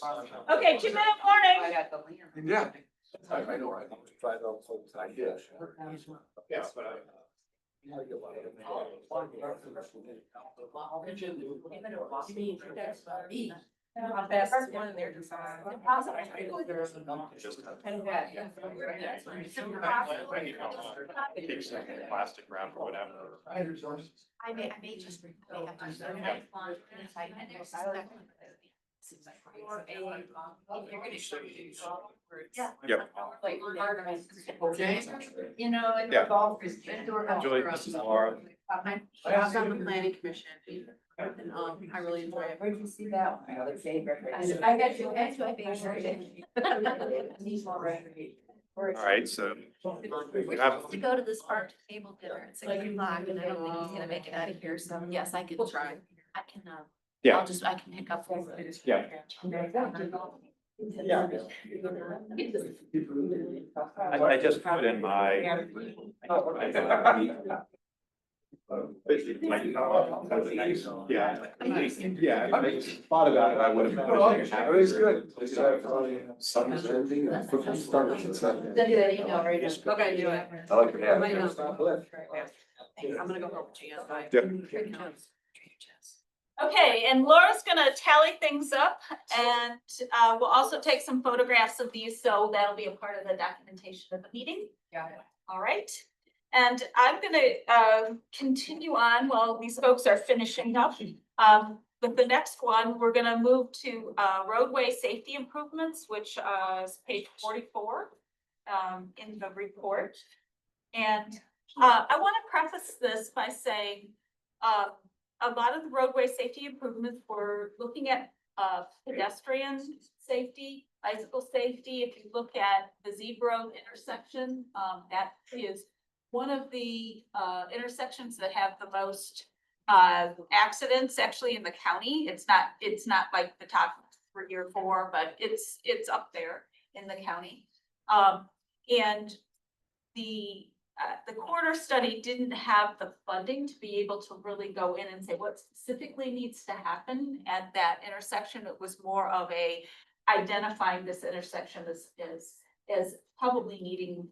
Okay, 2 minute warning. Yeah. I know, right? Try to focus, I did. Yeah, but I. Best one there to find. Plastic wrap or whatever. I may just. Yeah. Yep. Okay. You know, and Yeah. golf is. Julie, this is Laura. I was on the planning commission, and, I really enjoy it. Where'd you see that? I got a favorite. I got you, that's my favorite. All right, so. We have. To go to this farm to table dinner at 6 o'clock, and I don't think he's gonna make it out of here, so yes, I can try. I can, Yeah. I can pick up. Yeah. I just put in my. Yeah. Yeah, I mean, thought about it, I would have. It was good. Sun's ending and football starts at 7. Send you that email right now. Okay, do it. I like your hat. Right now. I'm gonna go help Jan. Bye. Yeah. Okay, and Laura's gonna tally things up, and we'll also take some photographs of these, so that'll be a part of the documentation of the meeting. Yeah. All right, and I'm gonna continue on while these folks are finishing up. With the next one, we're gonna move to roadway safety improvements, which is page 44 in the report. And I want to preface this by saying a lot of the roadway safety improvements, we're looking at pedestrian safety, bicycle safety. If you look at the zebra intersection, that is one of the intersections that have the most accidents actually in the county. It's not like the top 3 or 4, but it's up there in the county. And the corridor study didn't have the funding to be able to really go in and say what specifically needs to happen at that intersection. It was more of a identifying this intersection as probably needing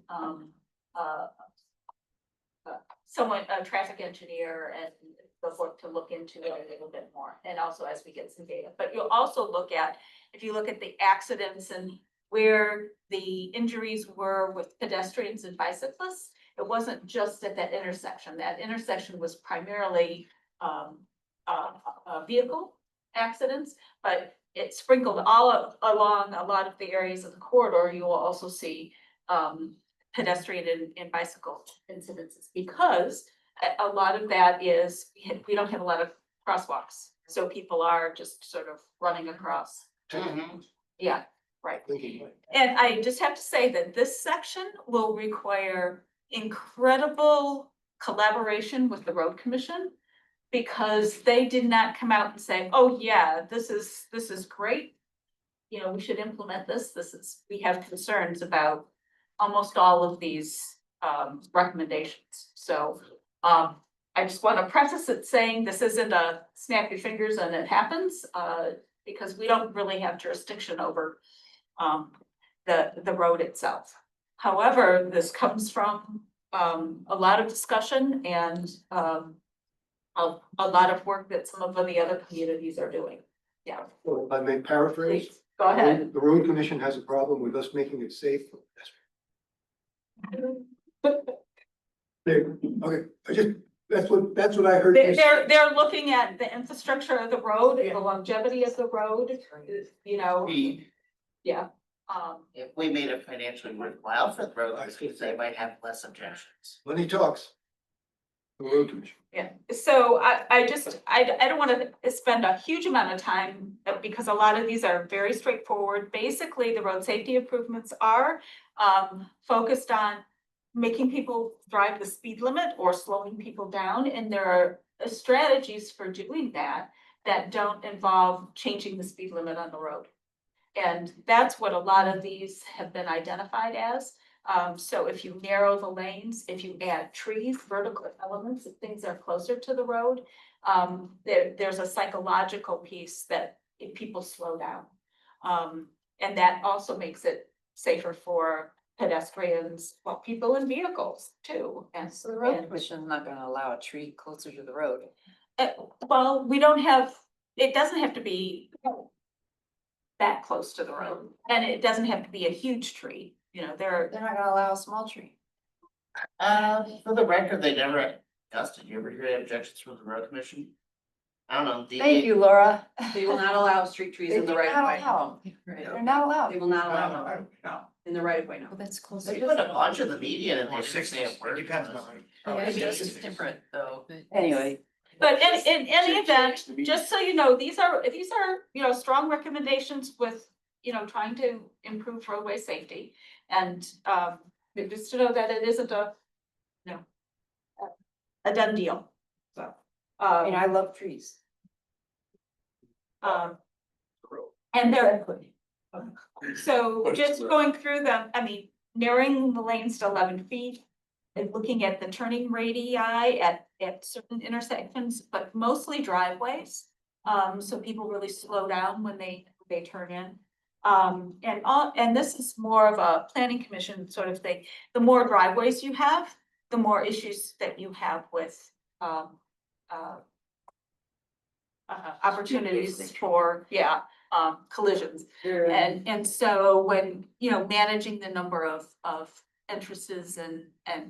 someone, a traffic engineer and so forth to look into it a little bit more. And also as we get some data, but you'll also look at, if you look at the accidents and where the injuries were with pedestrians and bicyclists, it wasn't just at that intersection. That intersection was primarily vehicle accidents, but it's sprinkled all along a lot of the areas of the corridor. You will also see pedestrian and bicycle incidences, because a lot of that is, we don't have a lot of crosswalks. So people are just sort of running across. Yeah, right. And I just have to say that this section will require incredible collaboration with the road commission, because they did not come out and say, oh yeah, this is great. You know, we should implement this. We have concerns about almost all of these recommendations. So I just want to preface it saying this isn't a snap your fingers and it happens, because we don't really have jurisdiction over the road itself. However, this comes from a lot of discussion and a lot of work that some of the other communities are doing. Yeah. Well, if I may paraphrase. Please, go ahead. The road commission has a problem with us making it safe. Okay, that's what I heard. They're looking at the infrastructure of the road, the longevity of the road, you know, yeah. If we made it financially worthwhile for the road, they might have less objections. Money talks. The road commission. Yeah, so I don't want to spend a huge amount of time, because a lot of these are very straightforward. Basically, the road safety improvements are focused on making people drive the speed limit or slowing people down. And there are strategies for doing that don't involve changing the speed limit on the road. And that's what a lot of these have been identified as. So if you narrow the lanes, if you add trees, vertical elements, if things are closer to the road, there's a psychological piece that if people slow down. And that also makes it safer for pedestrians, well, people in vehicles too. And So the road commission is not gonna allow a tree closer to the road. well, we don't have, it doesn't have to be that close to the road, and it doesn't have to be a huge tree. You know, They're not gonna allow a small tree. For the record, they never, Dustin, you ever hear any objections from the road commission? I don't know. Thank you, Laura. They will not allow street trees in the right of way. They're not allowed. They will not allow them in the right of way, no. Well, that's close. They put a bunch of the median in there, six days work. It's different though. Anyway. but in any event, just so you know, these are, you know, strong recommendations with, you know, trying to improve roadway safety. And just to know that it isn't a done deal. So And I love trees. and they're, so just going through them, I mean, narrowing the lanes to 11 feet. And looking at the turning radii at certain intersections, but mostly driveways. So people really slow down when they turn in. And this is more of a planning commission sort of thing. The more driveways you have, the more issues that you have with opportunities for, collisions. And so when, you know, managing the number of entrances and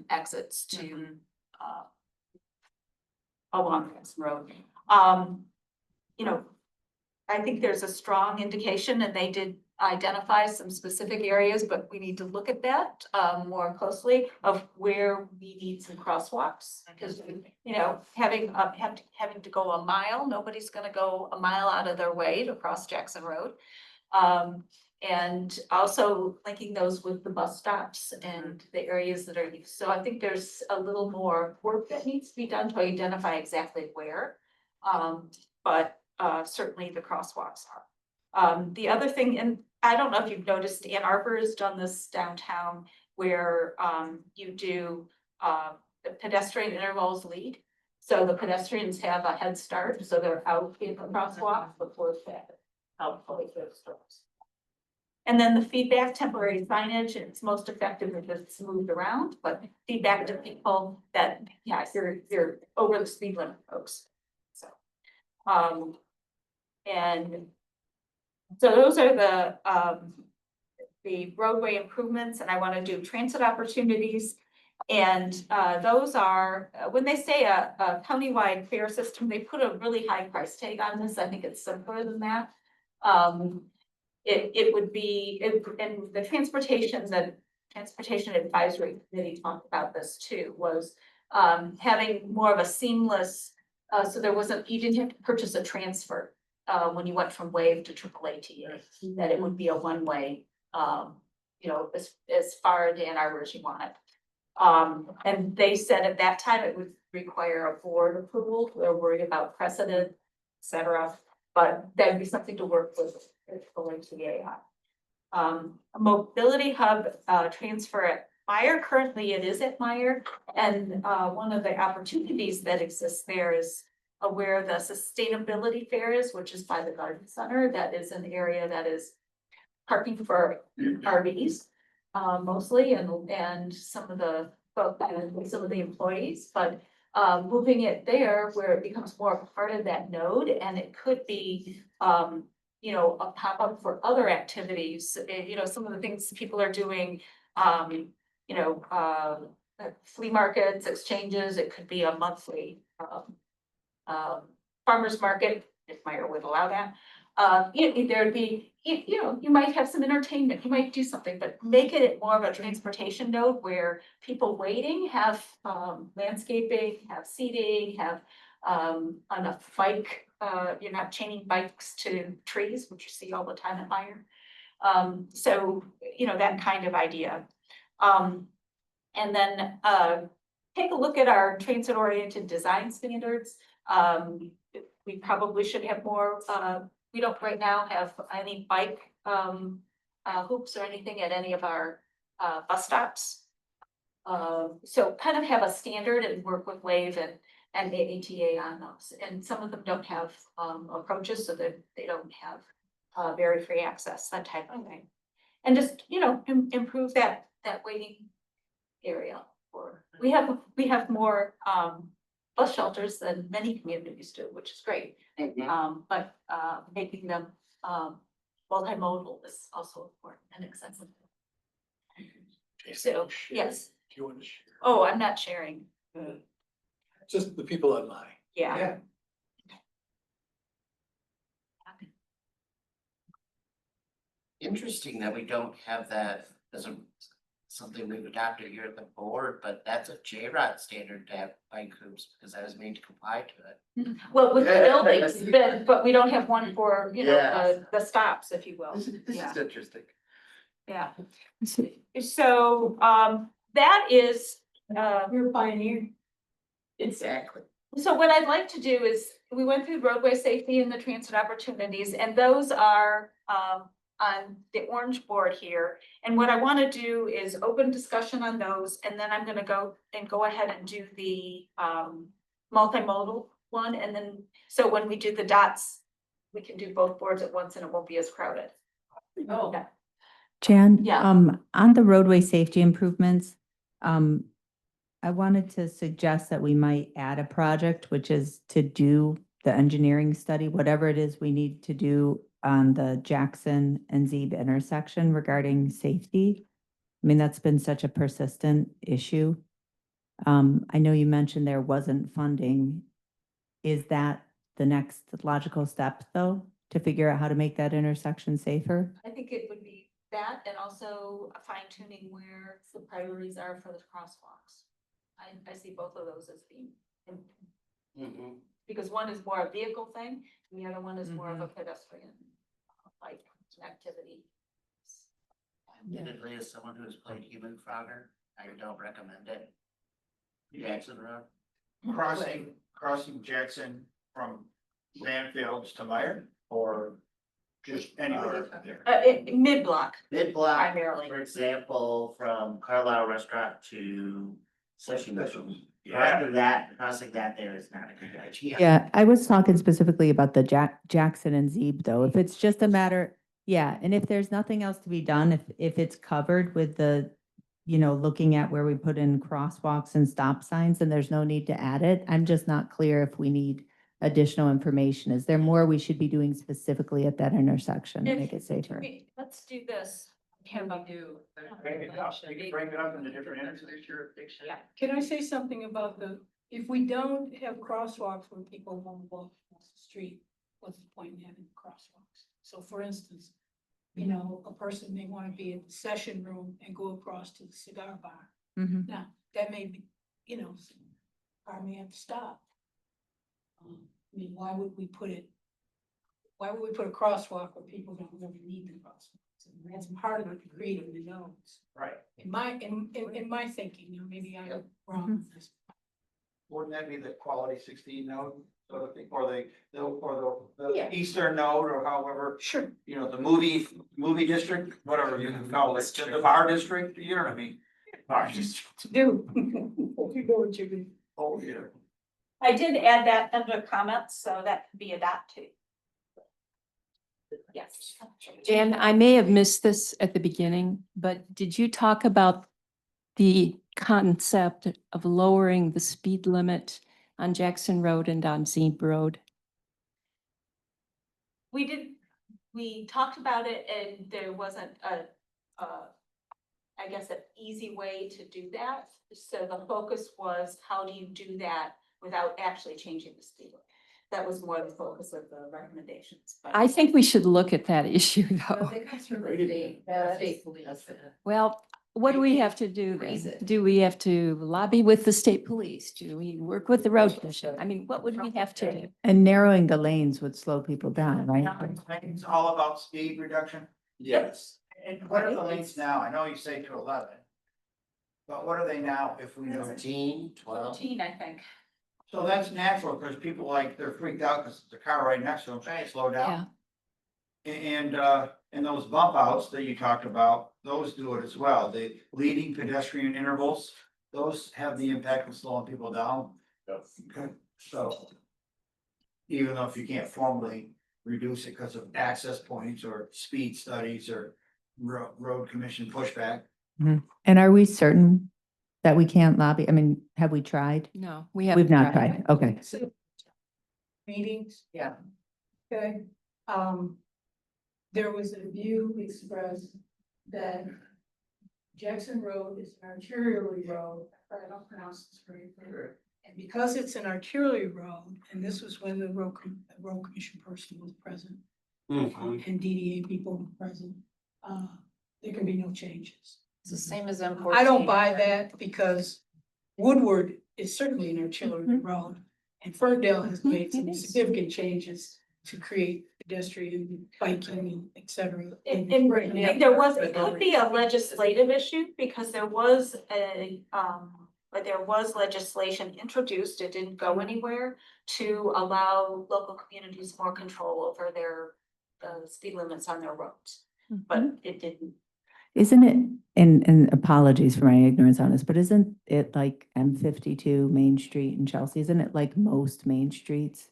exits to along this road. You know, I think there's a strong indication, and they did identify some specific areas, but we need to look at that more closely of where we need some crosswalks. Because, you know, having to go a mile, nobody's gonna go a mile out of their way to cross Jackson Road. And also linking those with the bus stops and the areas that are used. So I think there's a little more work that needs to be done to identify exactly where. But certainly the crosswalks are. The other thing, and I don't know if you've noticed, Ann Arbor has done this downtown where you do the pedestrian intervals lead. So the pedestrians have a head start, so they're out in the crosswalk before traffic out fully through the stores. And then the feedback temporary signage, it's most effective if it's moved around, but feedback to people that, yes, you're over the speed limit, folks. So, and so those are the roadway improvements, and I want to do transit opportunities. And those are, when they say a countywide fare system, they put a really high price tag on this. I think it's simpler than that. It would be, and the Transportation Advisory Committee talked about this too, was having more of a seamless, so there wasn't, you didn't have to purchase a transfer when you went from WAVE to AAA TA, that it would be a one-way, as far to Ann Arbor as you want it. And they said at that time it would require a board approval. They're worried about precedent, et cetera, but that'd be something to work with OTA on. A mobility hub transfer at Meyer, currently it is at Meyer, and one of the opportunities that exists there is where the sustainability fair is, which is by the garden center. That is an area that is parking for RVs mostly, and some of the employees, but moving it there where it becomes more a part of that node, and it could be a pop-up for other activities. Some of the things people are doing, flea markets, exchanges. It could be a monthly farmers market, if Meyer would allow that. There'd be, you might have some entertainment, you might do something, but make it more of a transportation node where people waiting have landscaping, have seating, have on a bike, you're not chaining bikes to trees, which you see all the time at Meyer. So, that kind of idea. And then take a look at our transit-oriented design standards. We probably should have more. We don't right now have any bike hoops or anything at any of our bus stops. So kind of have a standard and work with WAVE and the ATA on those. And some of them don't have approaches, so that they don't have very free access, that type of thing. And just, improve that waiting area. We have more bus shelters than many communities do, which is great. But making them multimodal is also important and accessible. So, yes. If you want to share. Oh, I'm not sharing. Just the people online. Yeah. Interesting that we don't have that as something we've adopted here at the board, but that's a JROD standard to have bike groups because that was made to comply to it. Well, with the buildings, but we don't have one for, Yeah. the stops, if you will. This Yeah. is interesting. Yeah. So, that is, You're a pioneer. Exactly. so what I'd like to do is, we went through roadway safety and the transit opportunities, and those are, on the orange board here. And what I want to do is open discussion on those, and then I'm going to go ahead and do the, multimodal one. And then, so when we do the dots, we can do both boards at once and it won't be as crowded. Oh. Yeah. Jan, Yeah. on the roadway safety improvements, I wanted to suggest that we might add a project, which is to do the engineering study, whatever it is we need to do on the Jackson and Zeeb intersection regarding safety. I mean, that's been such a persistent issue. I know you mentioned there wasn't funding. Is that the next logical step, though, to figure out how to make that intersection safer? I think it would be that, and also fine tuning where the priorities are for the crosswalks. I see both of those as being, because one is more a vehicle thing, and the other one is more of a pedestrian like activity. Admittedly, as someone who's played Human Frogger, I don't recommend it. Jackson Road. Crossing Jackson from Banfields to Meyer, or just anywhere there? Mid-block. Mid-block, Primarily. for example, from Carlisle Restaurant to Sushi Mission. Yeah. Crossing that there is not a good idea. Yeah, I was talking specifically about the Jackson and Zeeb, though. If it's just a matter, yeah, and if there's nothing else to be done, if it's covered with the, looking at where we put in crosswalks and stop signs, then there's no need to add it. I'm just not clear if we need additional information. Is there more we should be doing specifically at that intersection to make it safer? Let's do this. Can we do? Break it up, you can break it up into different jurisdictions. Yeah. Can I say something about if we don't have crosswalks when people want to walk across the street, what's the point in having crosswalks? So for instance, you know, a person may want to be in the session room and go across to the cigar bar. Mhm. Now, that may be, you know, car may have to stop. I mean, why would we put it? Why would we put a crosswalk where people don't really need the crosswalk? So that's part of creating the nodes. Right. In my thinking, you know, maybe I'm wrong with this. Wouldn't that be the quality 16 node, sort of thing, or Yeah. the eastern node, or however, Sure. you know, the movie district, whatever you can call it, the bar district, you know what I mean? Bar district. Do. You know what you mean. Oh, yeah. I did add that under comments, so that could be adopted. Yes. Jan, I may have missed this at the beginning, but did you talk about the concept of lowering the speed limit on Jackson Road and on Zeeb Road? We talked about it and there wasn't I guess, an easy way to do that. So the focus was, how do you do that without actually changing the speed limit? That was more the focus of the recommendations. But I think we should look at that issue though. Well, what do we have to do then? Do we have to lobby with the state police? Do we work with the road commission? I mean, what would we have to do? And narrowing the lanes would slow people down, right? It's all about speed reduction. Yes. And what are the lanes now? I know you say to 11. But what are they now if we know? 13, 12. 14, I think. So that's natural, because people like, they're freaked out because the car right next to them, say, slow down. And those bump outs that you talked about, those do it as well. The leading pedestrian intervals, those have the impact of slowing people down. Yep. Okay, so. Even though if you can't formally reduce it because of access points or speed studies or road commission pushback. And are we certain that we can't lobby? I mean, have we tried? No, We've not tried. Okay. Meetings. Yeah. Okay, there was a view expressed that Jackson Road is an arterial road, I don't pronounce this very clearly. And because it's an arterial road, and this was when the road commission person was present, and DDA people were present, there can be no changes. It's the same as M14. I don't buy that because Woodward is certainly an arterial road. And Ferndale has made some significant changes to create pedestrian, biking, and et cetera. And it could be a legislative issue, because there was legislation introduced, it didn't go anywhere, to allow local communities more control over their speed limits on their roads, but it didn't. Isn't it, and apologies for my ignorance on this, but isn't it like M52 Main Street in Chelsea? Isn't it like most main streets?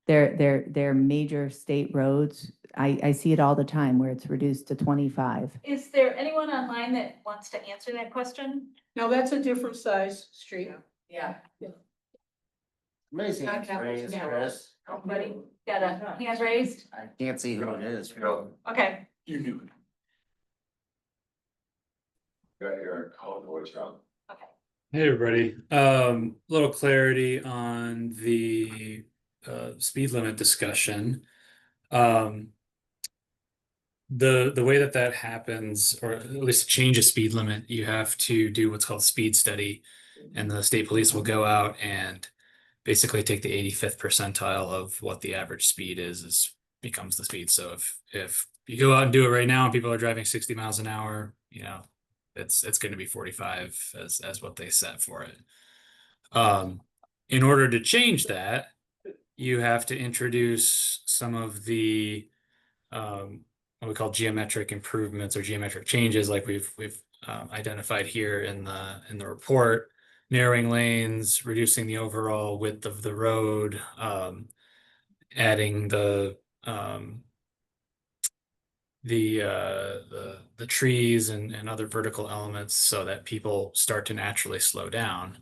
They're major state roads. I see it all the time where it's reduced to 25. Is there anyone online that wants to answer that question? No, that's a different size street. Yeah. Amazing. Raised, Chris. Anybody got a hand raised? I can't see who it is. Okay. You knew it. Got your call voice from. Hey, everybody. Little clarity on the speed limit discussion. The way that happens, or at least to change a speed limit, you have to do what's called speed study, and the state police will go out and basically take the 85th percentile of what the average speed is becomes the speed. So if you go out and do it right now and people are driving 60 miles an hour, you know, it's going to be 45 as what they set for it. In order to change that, you have to introduce some of the what we call geometric improvements or geometric changes, like we've identified here in the report: narrowing lanes, reducing the overall width of the road, adding the trees and other vertical elements so that people start to naturally slow down.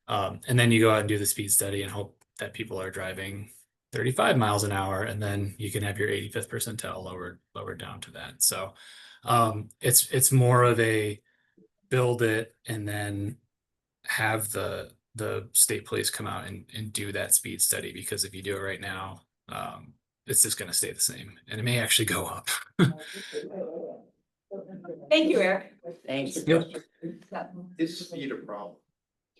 And then you go out and do the speed study and hope that people are driving 35 miles an hour, and then you can have your 85th percentile lowered down to that. So it's more of a build it and then have the state police come out and do that speed study, because if you do it right now, it's just gonna stay the same, and it may actually go up. Thank you, Eric. Thanks. Is speed a problem?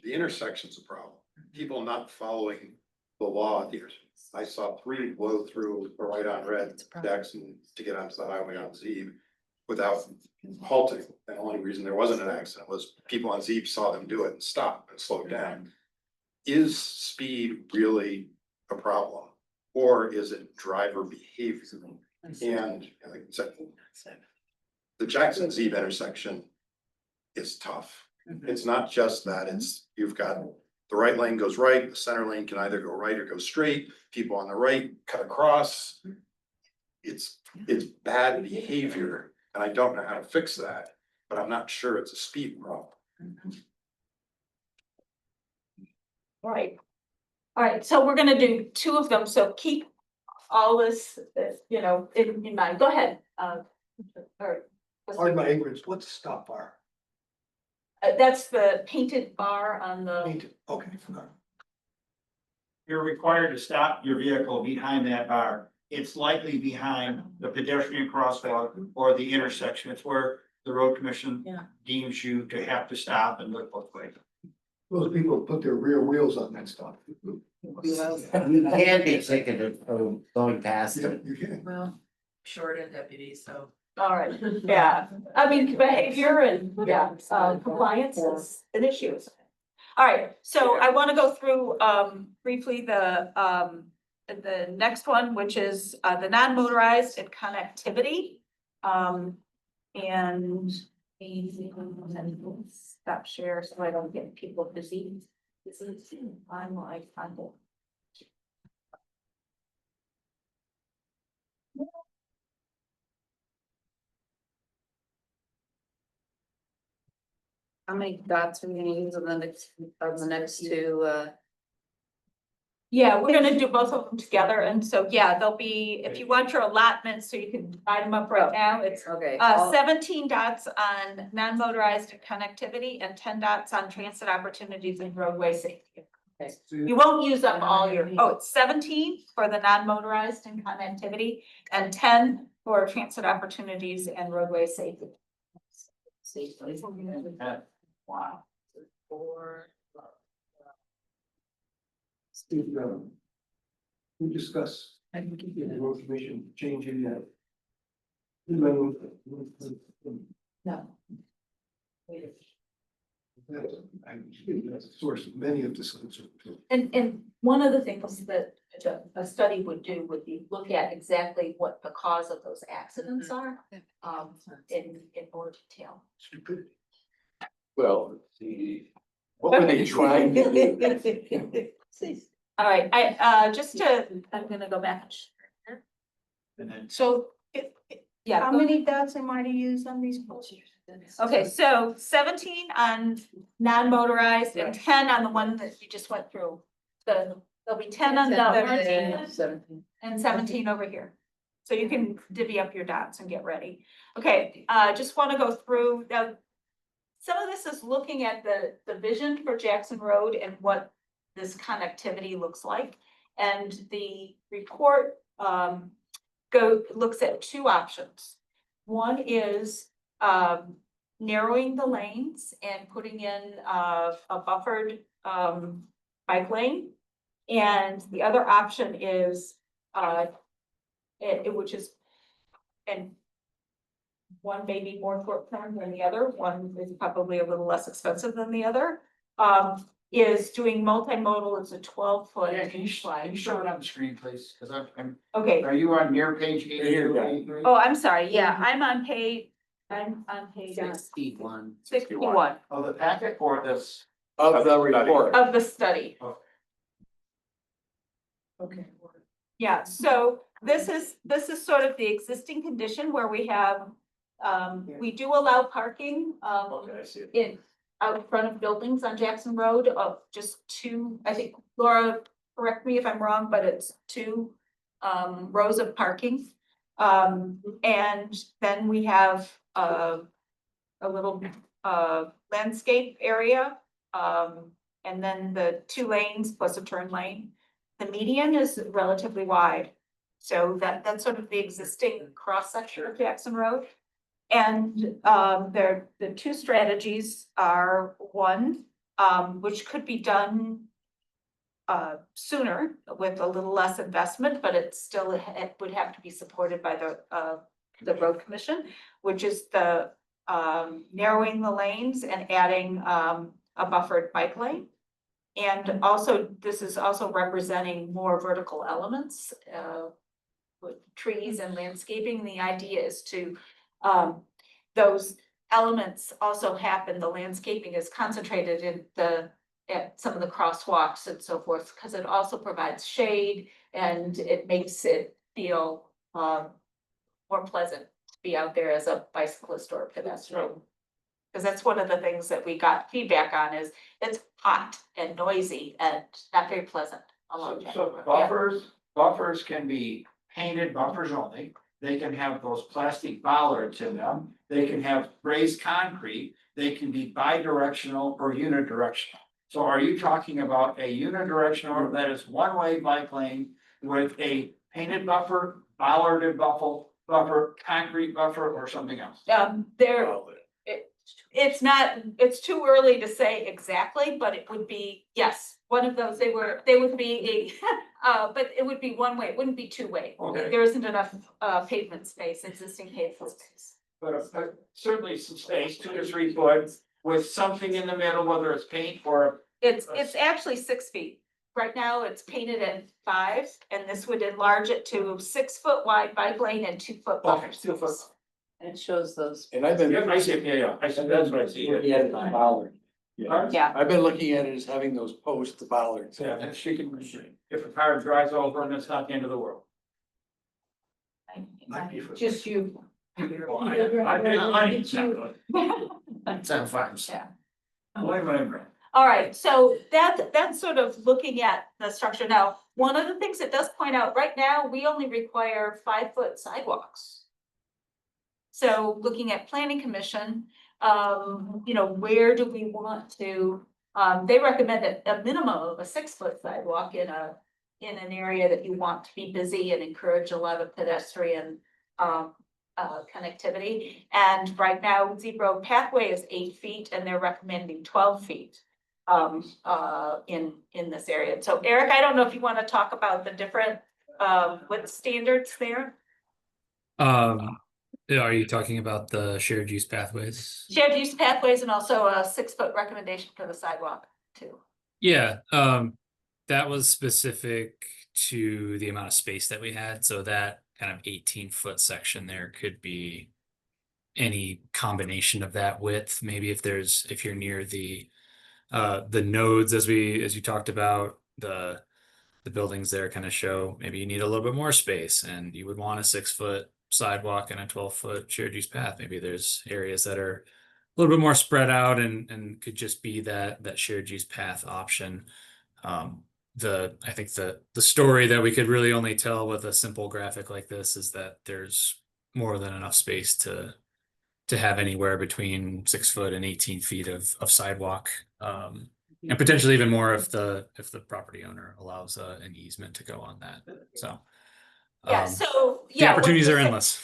The intersection's a problem. People not following the law here. I saw 3 blow through or right on red Jackson to get onto the highway on Zeeb without halting. The only reason there wasn't an accident was people on Zeeb saw them do it and stopped and slowed down. Is speed really a problem? Or is it driver behavior? And like I said, the Jackson Zeeb intersection is tough. It's not just that, it's, you've got the right lane goes right, the center lane can either go right or go straight, people on the right cut across. It's bad behavior, and I don't know how to fix that, but I'm not sure it's a speed problem. All right, so we're gonna do 2 of them, so keep all this, in mind. Go ahead. Pardon my ignorance, what's a stop bar? That's the painted bar on the, Painted, okay, forgot. You're required to stop your vehicle behind that bar. It's likely behind the pedestrian crosswalk or the intersection. It's where the road commission deems you to have to stop and look both ways. Those people put their rear wheels on that stuff. You can be ticketed for going past Yeah, it. you can. Well, short and deputy, so. all right, yeah. I mean, behavior and, compliance is an issue. All right, so I want to go through, briefly the next one, which is, the non-motorized and connectivity. And stop share so I don't get people busy. This is on my content. How many dots are we gonna use on the next 2, Yeah, we're gonna do both of them together, and so, yeah, they'll be, if you want your allotments, so you can write them up right now, it's okay. 17 dots on non-motorized connectivity and 10 dots on transit opportunities and roadway safety. Okay. You won't use up all your, it's 17 for the non-motorized and connectivity and 10 for transit opportunities and roadway safety. Wow. Steve, we discuss the road commission changing that. No. That's the source of many of this. And one of the things that a study would do would be look at exactly what the cause of those accidents are, in more detail. Stupidity. Well, what were they trying to do? All right, I'm gonna go back. And then So, How many dots am I to use on these posters? Okay, so 17 on non-motorized and 10 on the one that you just went through. There'll be 10 on the orange 17. and 17 over here. So you can divvy up your dots and get ready. Okay, just want to go through now. Some of this is looking at the vision for Jackson Road and what this connectivity looks like. And the report looks at 2 options. One is narrowing the lanes and putting in a buffered bike lane. And the other option is which is, and one may be more short term than the other, one is probably a little less expensive than the other, is doing multimodal. It's a 12-foot. Yeah, can you show it on the screen, please? Because I'm, Okay. are you on your page? 82, 83? Oh, I'm sorry. Yeah, I'm on page 61. 61 Oh, the packet for this. Of the report. of the study. Okay. Yeah, so this is sort of the existing condition where we have, we do allow parking, Okay, I see it. out in front of buildings on Jackson Road of just 2, I think, Laura, correct me if I'm wrong, but it's 2 rows of parking. And then we have a little landscape area, and then the 2 lanes plus a turn lane. The median is relatively wide. So that's sort of the existing cross section of Jackson Road. And the two strategies are one, which could be done sooner with a little less investment, but it would have to be supported by the road commission, which is the narrowing the lanes and adding a buffered bike lane. And also, this is also representing more vertical elements with trees and landscaping. The idea is to those elements also happen, the landscaping is concentrated in at some of the crosswalks and so forth, because it also provides shade and it makes it feel more pleasant to be out there as a bicyclist or a pedestrian. Because that's one of the things that we got feedback on is it's hot and noisy and not very pleasant along that So road. buffers can be painted buffers only. They can have those plastic bollards in them. They can have raised concrete. They can be bi-directional or unidirectional. So are you talking about a unidirectional that is one-way bike lane with a painted buffer, bollarded buffer, concrete buffer, or something else? It's too early to say exactly, but it would be, yes, one of those, they would be but it would be one way, it wouldn't be two way. Okay. There isn't enough pavement space, existing pavement space. But certainly some space, 2 to 3 foot, with something in the middle, whether it's paint or. It's actually 6 feet. Right now, it's painted at 5, and this would enlarge it to 6 foot wide bike lane and 2 foot buffer. Okay, 2 foot. And it shows those. And I've been. Yeah, I see it, yeah, I see, that's what I see. Looking at it as bollard. Yeah. I've been looking at it as having those posts, the bollards. Yeah, and she can, if a car drives over and it's not the end of the world. Just you. I've been hunting, Sound farms. Yeah. Whatever. All right, so that's sort of looking at the structure. Now, one of the things it does point out, right now, we only require 5-foot sidewalks. So looking at planning commission, where do we want to, they recommend a minimum of a 6-foot sidewalk in an area that you want to be busy and encourage a lot of pedestrian connectivity. And right now, zebra pathway is 8 feet and they're recommending 12 feet in this area. So Eric, I don't know if you want to talk about the different width standards there. Are you talking about the shared use pathways? Shared use pathways and also a 6-foot recommendation for the sidewalk too. Yeah, that was specific to the amount of space that we had. So that kind of 18-foot section there could be any combination of that width. Maybe if you're near the nodes, as you talked about, the buildings there kind of show maybe you need a little bit more space and you would want a 6-foot sidewalk and a 12-foot shared use path. Maybe there's areas that are a little bit more spread out and could just be that shared use path option. I think the story that we could really only tell with a simple graphic like this is that there's more than enough space to have anywhere between 6 foot and 18 feet of sidewalk, and potentially even more if the property owner allows an easement to go on that. So Yeah, so the opportunities are endless.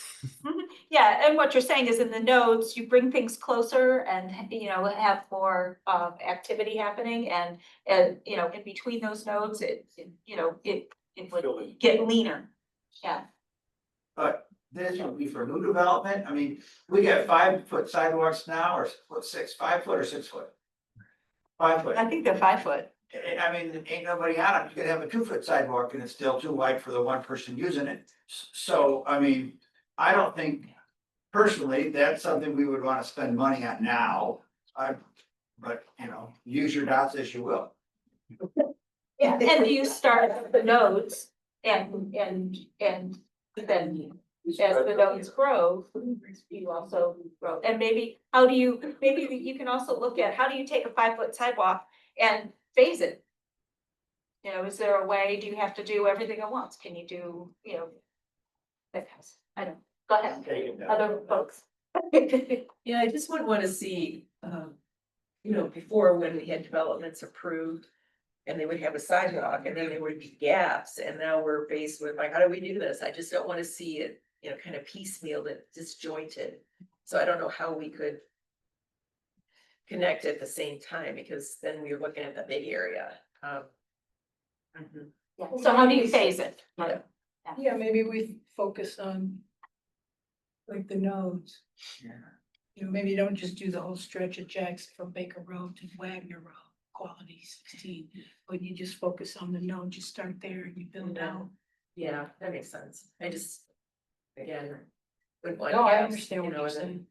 Yeah, and what you're saying is in the nodes, you bring things closer and, have more activity happening and, in between those nodes, it would get leaner. Yeah. But this would be for new development. I mean, we got 5-foot sidewalks now, or 5 foot or 6 foot? 5 foot. I think they're 5 foot. I mean, ain't nobody on it. You could have a 2-foot sidewalk and it's still too wide for the one person using it. So, I mean, I don't think personally, that's something we would want to spend money on now. But use your dots as you will. Yeah, and you start at the nodes and then as the nodes grow, you also grow. And maybe you can also look at how do you take a 5-foot sidewalk and phase it? Is there a way, do you have to do everything at once? Can you do, that kind of, I don't, go ahead, other folks. Yeah, I just would want to see, before when we had developments approved, and they would have a sidewalk, and then there would be gaps, and now we're faced with like, how do we do this? I just don't wanna see it, you know, kind of piecemealed and disjointed. So I don't know how we could connect at the same time, because then we're looking at the big area. So how do you phase it? Yeah. Yeah, maybe we focus on like the nodes. You know, maybe you don't just do the whole stretch of Jackson from Baker Road to Wagner Road, quality 16, but you just focus on the node, you start there and you build out. Yeah, that makes sense. I just, again. wouldn't want No, I gaps, understand you what know, you're and then- saying.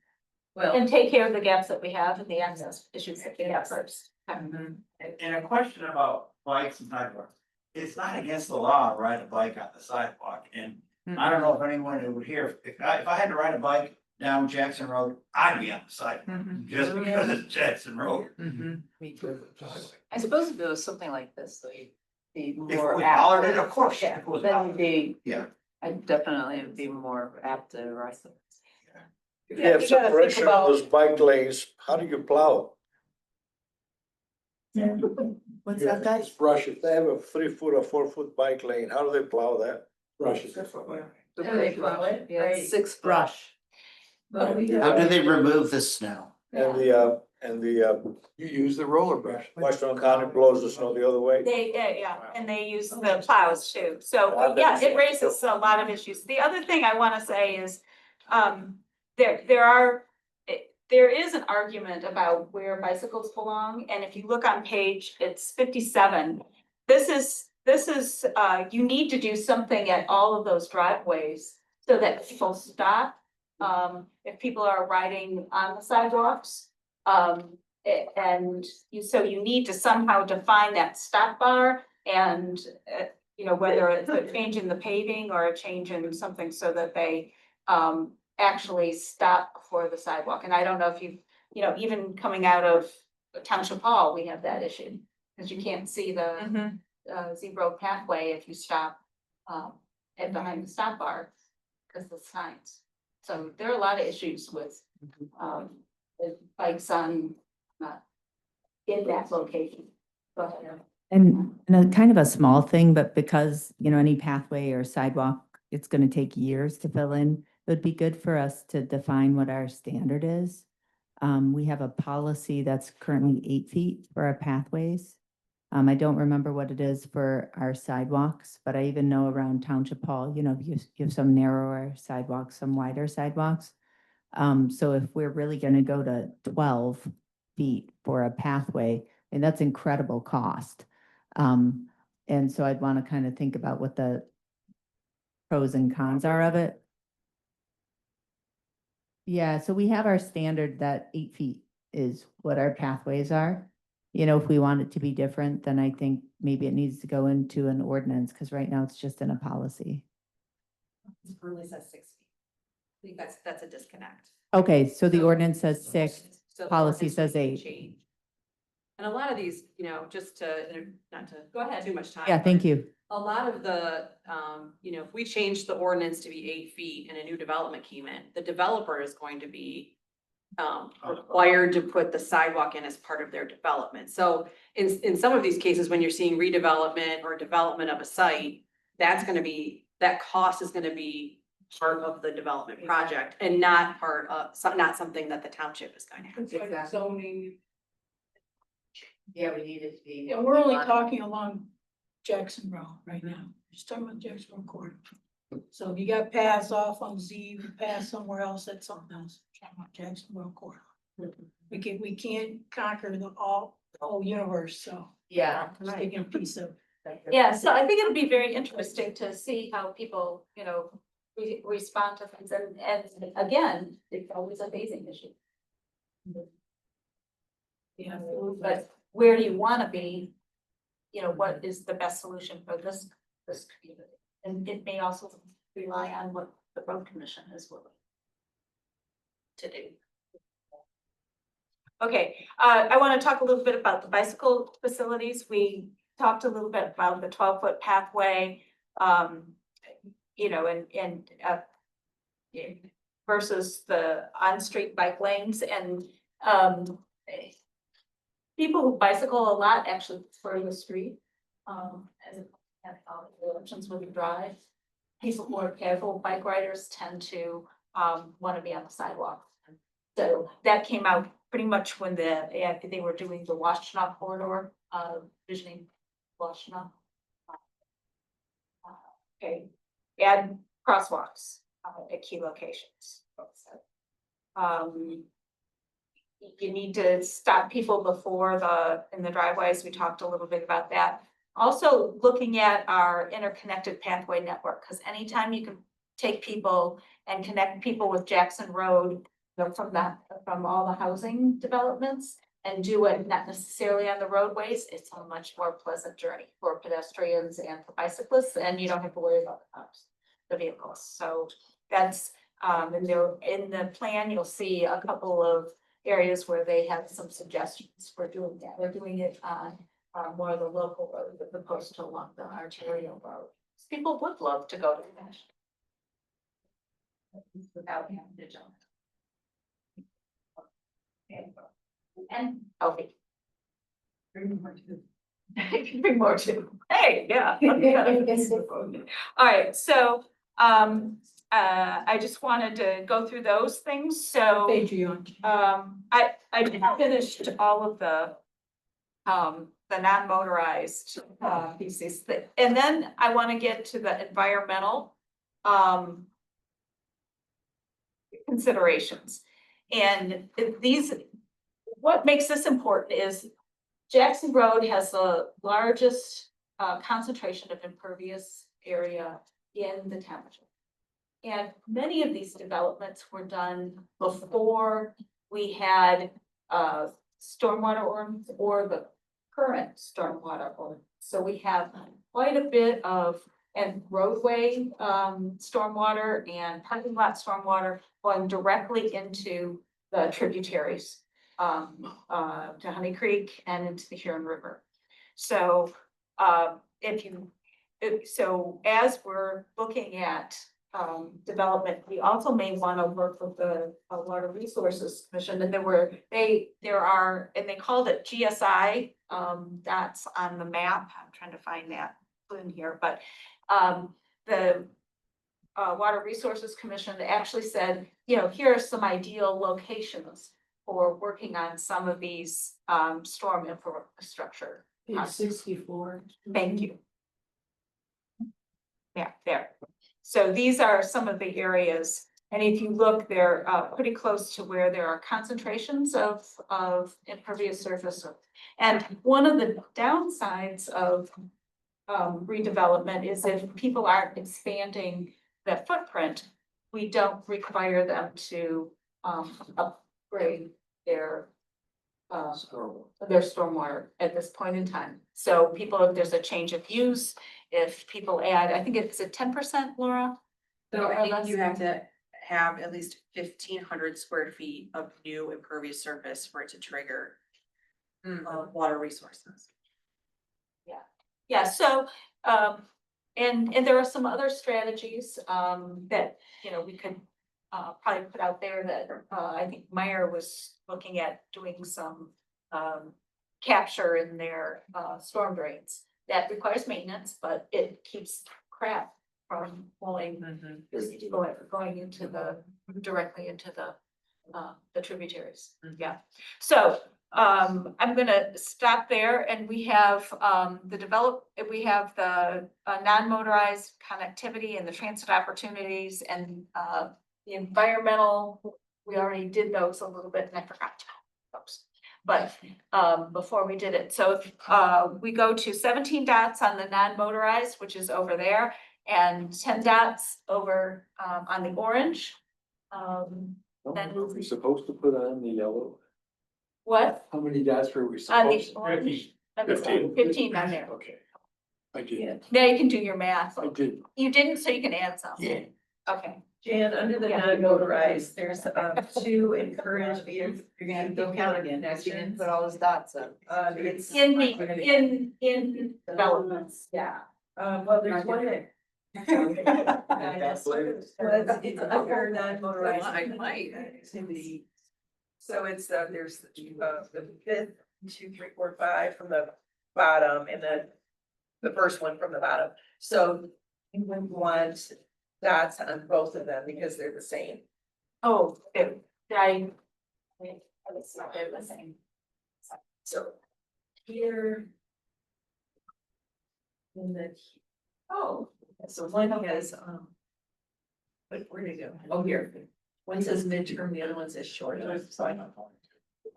Well. And take care of the gaps that we have and the access issues that we have first. Mhm. And a question about bikes and sidewalks. It's not against the law to ride a bike on the sidewalk, and I don't know if anyone who would hear, if I had to ride a bike down Jackson Road, I'd be on the sidewalk, just because it's Jackson Road. Me too. I suppose if it was something like this, they'd be If more we apt. hollered it, of course. Yeah, if it was then hollered. would be, Yeah. I'd definitely be more apt to ride them. If you Yeah, have you gotta think separation of about- those bike lanes, how do you plow? What's that, guys? Just brush it. They have a 3 foot or 4 foot bike lane. How do they plow that? Brush it. They plow it, Yeah, right? 6 foot. Brush. But we How do they remove the snow? And the You use the roller brush. Washington County blows the snow the other way. Yeah, and they use the plows too. So, yeah, it raises a lot of issues. The other thing I wanna say is, there is an argument about where bicycles belong, and if you look on it's 57. This is, you need to do something at all of those driveways so that people stop. If people are riding on the sidewalks. So you need to somehow define that stop bar and, you know, whether it's a change in the paving or a change in something so that they, actually stop before the sidewalk. And I don't know if you know, even coming out of Township Hall, we have that issue. Cause you can't see the, zebra pathway if you stop, at behind the stop bar, cause the signs. So there are a lot of issues with bikes on, in that location. Go ahead. And a kind of a small thing, but because, you know, any pathway or sidewalk, it's gonna take years to fill in. It would be good for us to define what our standard is. We have a policy that's currently 8 feet for our pathways. I don't remember what it is for our sidewalks, but I even know around Township Hall, you know, you have some narrower sidewalks, some wider sidewalks. So if we're really gonna go to 12 feet for a pathway, and that's incredible cost. And so I'd want to kind of think about what the pros and cons are of it. Yeah, so we have our standard that 8 feet is what our pathways are. You know, if we want it to be different, then I think maybe it needs to go into an ordinance, because right now it's just in a policy. It really says 6 feet. I think that's a disconnect. Okay, so the ordinance says 6, So the policy ordinance says would 8. change. And a lot of these, you know, just to, not to. Go ahead. Too much time. Yeah, but thank you. A lot of the, you know, if we change the ordinance to be 8 feet and a new development came in, the developer is going to be required to put the sidewalk in as part of their development. So in some of these cases, when you're seeing redevelopment or development of a site, that's gonna be, that cost is gonna be part of the development project and not part of, not something that the township is going to have. It's like zoning. Yeah, we need it to be. Yeah, we're only talking along Jackson Road right now, just talking about Jackson Road corridor. So if you got paths off on Z, you pass somewhere else, that's something else, talking about Jackson Road corridor. We can't conquer the whole universe, so. Yeah. Just taking a piece of. Yeah, so I think it'll be very interesting to see how people, you know, respond to things. And again, it's always a phasing issue. Yeah. But where do you want to be? You know, what is the best solution for this community? And it may also rely on what the road commission is willing to do. Okay, I want to talk a little bit about the bicycle facilities. We talked a little bit about the 12-foot pathway, you know, and versus the on-street bike lanes, and people who bicycle a lot actually prefer the street. as elections with the drive. People who are casual bike riders tend to, want to be on the sidewalk. So that came out pretty much when they were doing the Washtenaw corridor, visioning Washtenaw. Okay, add crosswalks at key locations. You need to stop people before in the driveways. We talked a little bit about that. Also looking at our interconnected pathway network, because anytime you can take people and connect people with Jackson Road, from all the housing developments and do it not necessarily on the roadways, it's a much more pleasant journey for pedestrians and for bicyclists, and you don't have to worry about the cars, the vehicles. So that's, in the plan, you'll see a couple of areas where they have some suggestions for doing that. We're doing it on more of the local road as opposed to along the arterial road. People would love to go to that. Without having to jump. And, okay. Bring more too. Hey, yeah. All right, so, I just wanted to go through those things, so. I finished all of the non-motorized, pieces, and then I want to get to the environmental, considerations. And what makes this important is Jackson Road has the largest concentration of impervious area in the township. And many of these developments were done before we had stormwater ordinance or the current stormwater ordinance. So we have quite a bit of roadway stormwater and parking lot stormwater going directly into the tributaries to Honey Creek and into the Huron River. So so as we're looking at development, we also may want to work with the Water Resources Commission, and there are, and they called it GSI, that's on the map. I'm trying to find that in here, but the Water Resources Commission actually said, here are some ideal locations for working on some of these storm infrastructure. Page 64. Thank you. Yeah, there. So these are some of the areas, and if you look, they're pretty close to where there are concentrations of impervious surface. And one of the downsides of redevelopment is if people aren't expanding the footprint, we don't require them to upgrade their stormwater at this point in time. So people, if there's a change of use, if people add, I think it's a 10%, Laura? So I think you have to have at least 1,500 square feet of new impervious surface for it to trigger water resources. Yeah, so, and there are some other strategies, that, we could, probably put out there that, I think Meyer was looking at doing some, capture in their, storm drains. That requires maintenance, but it keeps crap from flowing, going into directly into the tributaries. Yeah, so, I'm gonna stop there, and we have the non-motorized connectivity and the transit opportunities and the environmental. We already did those a little bit, and I forgot to those. But before we did it, so if we go to 17 dots on the non-motorized, which is over there, and 10 dots over on the orange. Then Were we supposed to put on the yellow? What? How many dots were we On the supposed? orange. 15. 15 on there. Okay. I did. Now you can do your math. I did. You didn't, so you can add some. Yeah. Okay. Jan, under the Yeah. non-motorized, there's to encourage vehicles. You're gonna go count again, accidents. Put all those dots up. It's In developments, yeah. well, there's one that. Well, it's under non-motorized. Activity. So it's there's the fifth, 2, 3, 4, 5 from the bottom, and then the first one from the bottom. So you would want dots on both of them because they're the same. Oh, I. It's not, they're the same. So here. And then, oh, so one has, where did it go? Oh, here. One says midterm, the other one says short. So I don't know.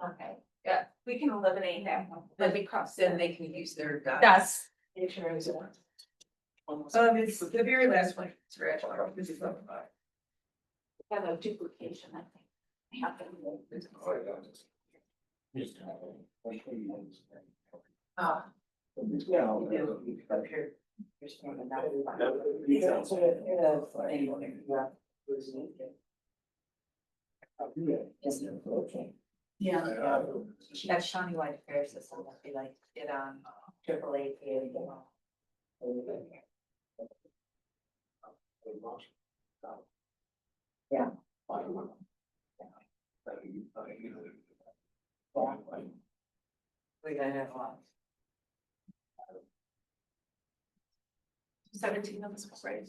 Okay, yeah, we can eliminate that one. Then we cross, then they can use their dots. That's. It's the very last one. Scratch. This is number 5. Have a duplication, I think. Yeah. That's countywide fair system, that they like it on AAA. Yeah. We gotta have one. 17 of us, right?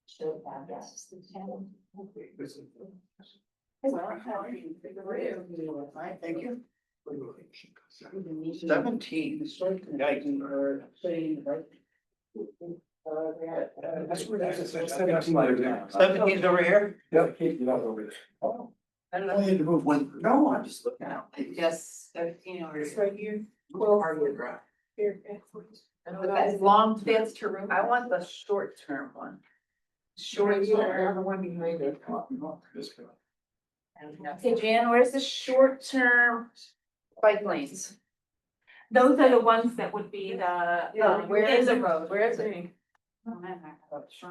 Should have, yes. Thank you. 17. Seventeen's over here? Yep. Over there. I don't I know. need to move one. No, I'm just looking out. Yes, 13 over It's here. right here. Here. But that's long, That's true. I want the short term one. Short term. one behind it. Okay, Jan, where's the short-term bike lanes? Those are the ones that would be where is the it? road. Where is it?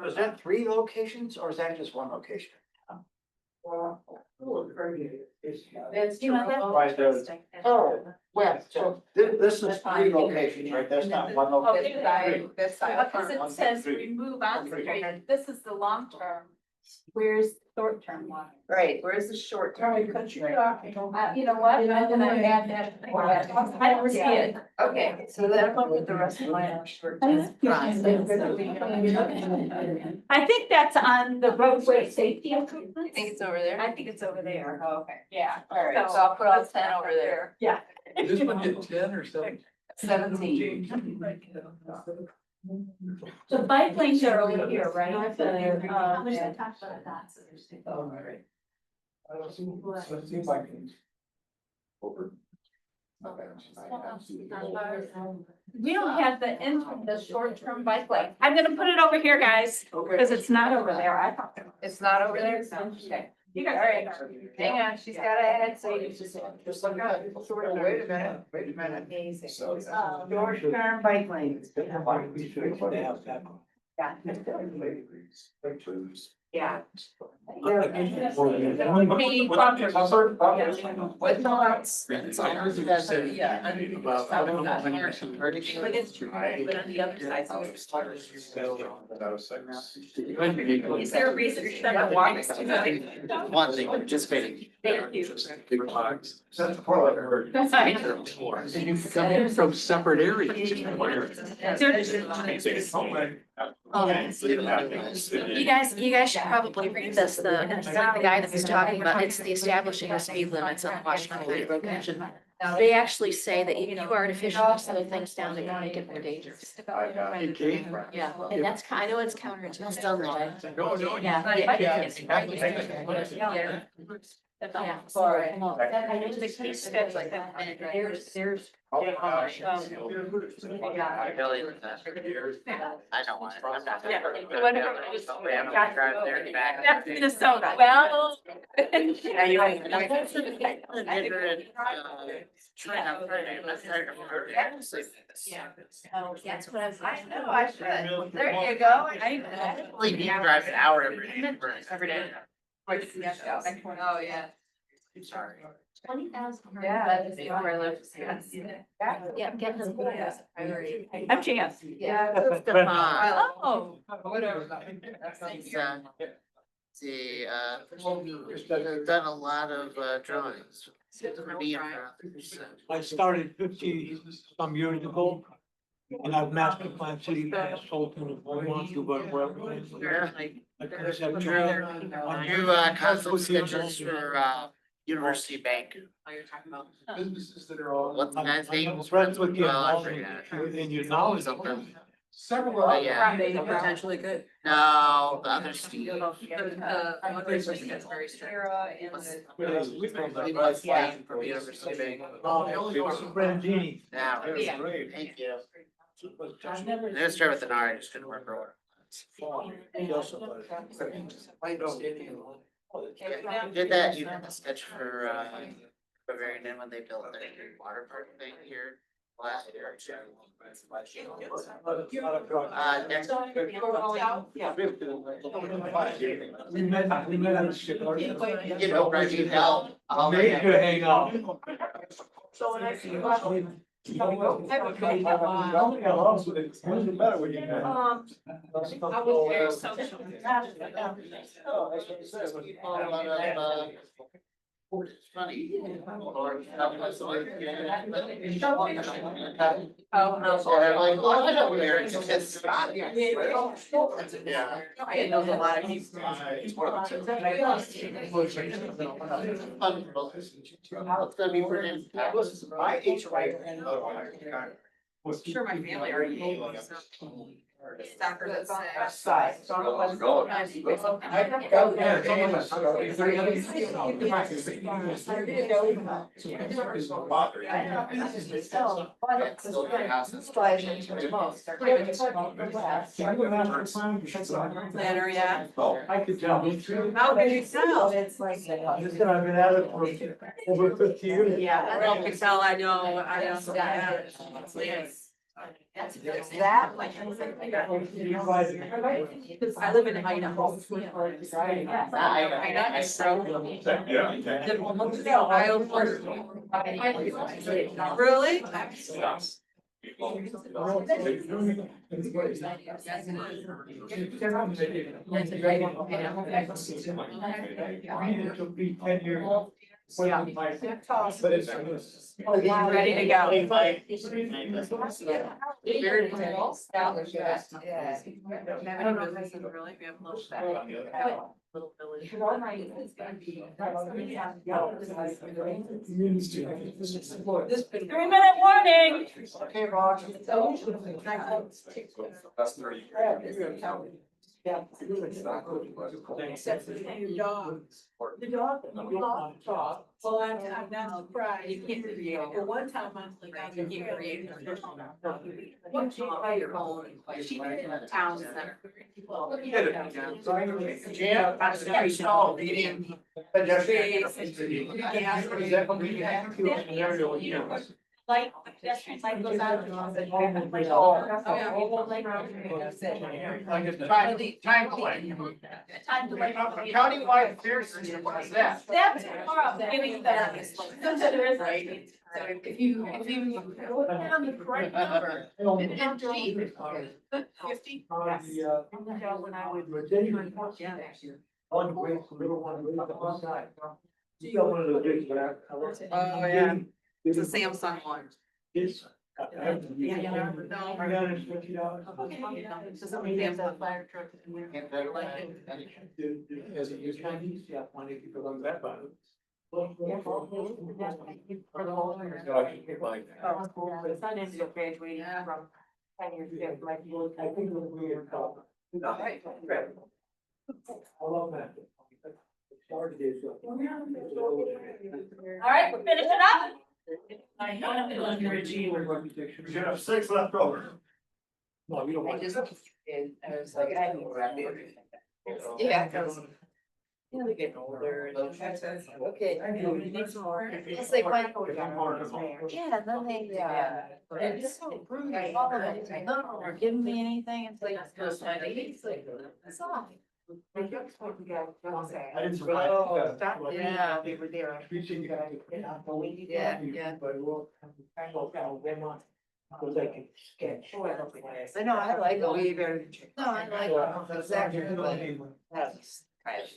Is that 3 locations or is that just 1 location? That's You know, that's Right there. interesting. Oh, well, so this is 3 locations, right? That's not 1 location. Okay, This because it says remove on street, this is the long term. Where's the short term one? Right, where's the short term? You know what, I'm gonna add that. I don't see it. Okay, so then I'm gonna put the rest of mine on short term. I think that's on the roadway safety improvements. I think it's over there. I think it's over there. Oh, okay. Yeah. All right, so I'll put all 10 over there. Yeah. This one get 10 or 7? 17. The bike lanes are over here, right? Oh, right. Let's see if I can. Over. We don't have the short-term bike lane. I'm gonna put it over here, guys, because it's not over there. I thought. It's not over there? Okay. You guys, all right, hang on, she's got a head, so you just look up. Wait a minute. Amazing. Short-term bike lanes. Yeah. With the lights. But it's true, but on the other side. Is there a reason for them to walk tonight? One thing, participating. Thank you. Big box. That's the part I heard. And you come in from separate areas. You guys should probably read this, the guy that was talking about, it's the establishing of speed limits on the Washington County Road Commission. They actually say that if you artificially slow things down, they can make it more dangerous. Okay. Yeah, and that's kind of what's counterintuitive. No, no. Yeah. Yeah, sorry. I know the case study, there's. I don't want it. I'm not. Drive there and back. That's Minnesota. Well. Yeah, you have. Yeah. Oh, that's what I was. I know, I should. There you go. I believe you drive an hour every day. Oh, yeah. Sorry. 20,000. Yeah, that is where I live. Yeah, get them. I'm Chance. Yeah. Oh. Whatever. It's, See, I've done a lot of drawings. For me and for others, so. I started 50 some years ago. And I've master planned city as Sultan of Vermont, Do concept sketches for University Bank. Oh, you're talking about. Businesses that are all. What's the guy's name? I'm friends with you. I forgot. And your knowledge. Something. Several. Oh, yeah. They potentially could. No, the other Steve. That's very strict. He was playing for University Bank. Brandini. Yeah, Yeah. thank you. I've never. Let's start with an R, I just didn't work for Did that, you did the sketch for Bavarian Inn when they built their water park thing here last year or two. Next. You know, Reggie Bell. Major hang out. So when I see. I was very social. It's funny. Yeah. I didn't know a lot of people. It's gonna be pretty. My HOA. Sure, my family already knows, so. Soccer, that's Side. planner, yeah. I could tell. How can you tell? I've been at it for over 50 years. Yeah, I can tell, I know, yeah. Yes. That, like. I live in Idaho. Really? It took me 10 years. Yeah. But it's. Ready to go. I don't know if this is really, we have little village. This 3-minute warning. Okay, Roger. That's 30. Your dog. The dog, you lost the dog. Well, I'm not surprised. You can't create it. But one time I was like, I You can't create it. What you buy your own, she did in the town center. Jam. like, pedestrian light goes out. Countywide fair system, what is that? That's more of that. Giving that. Right. So if you go down the correct number, and cheap. 50. When I was. Yeah. One way, little one, way on the side. You got one of those big, but Oh, yeah. It's a Samsung one. It's. Yeah, no. $350. It's just a Samsung fire truck. As a use Chinese, yeah, money people on that button. It's not into your graduating from 10 years ago, like. I think it was weird. I love that. Started it. All right, we're finishing up. We should have 6 left over. No, you don't want. I was like, I don't know. Yeah, because. You know, they get older and. Okay. It's more. It's like when. Yeah, then they, they're just so rude, all of it, none of them are giving me anything, it's like, it's like, it's off. I didn't survive. Yeah, they were there. Yeah, yeah. But we'll. Cause I can sketch. I know, I like it way better. No, I like it, exactly, but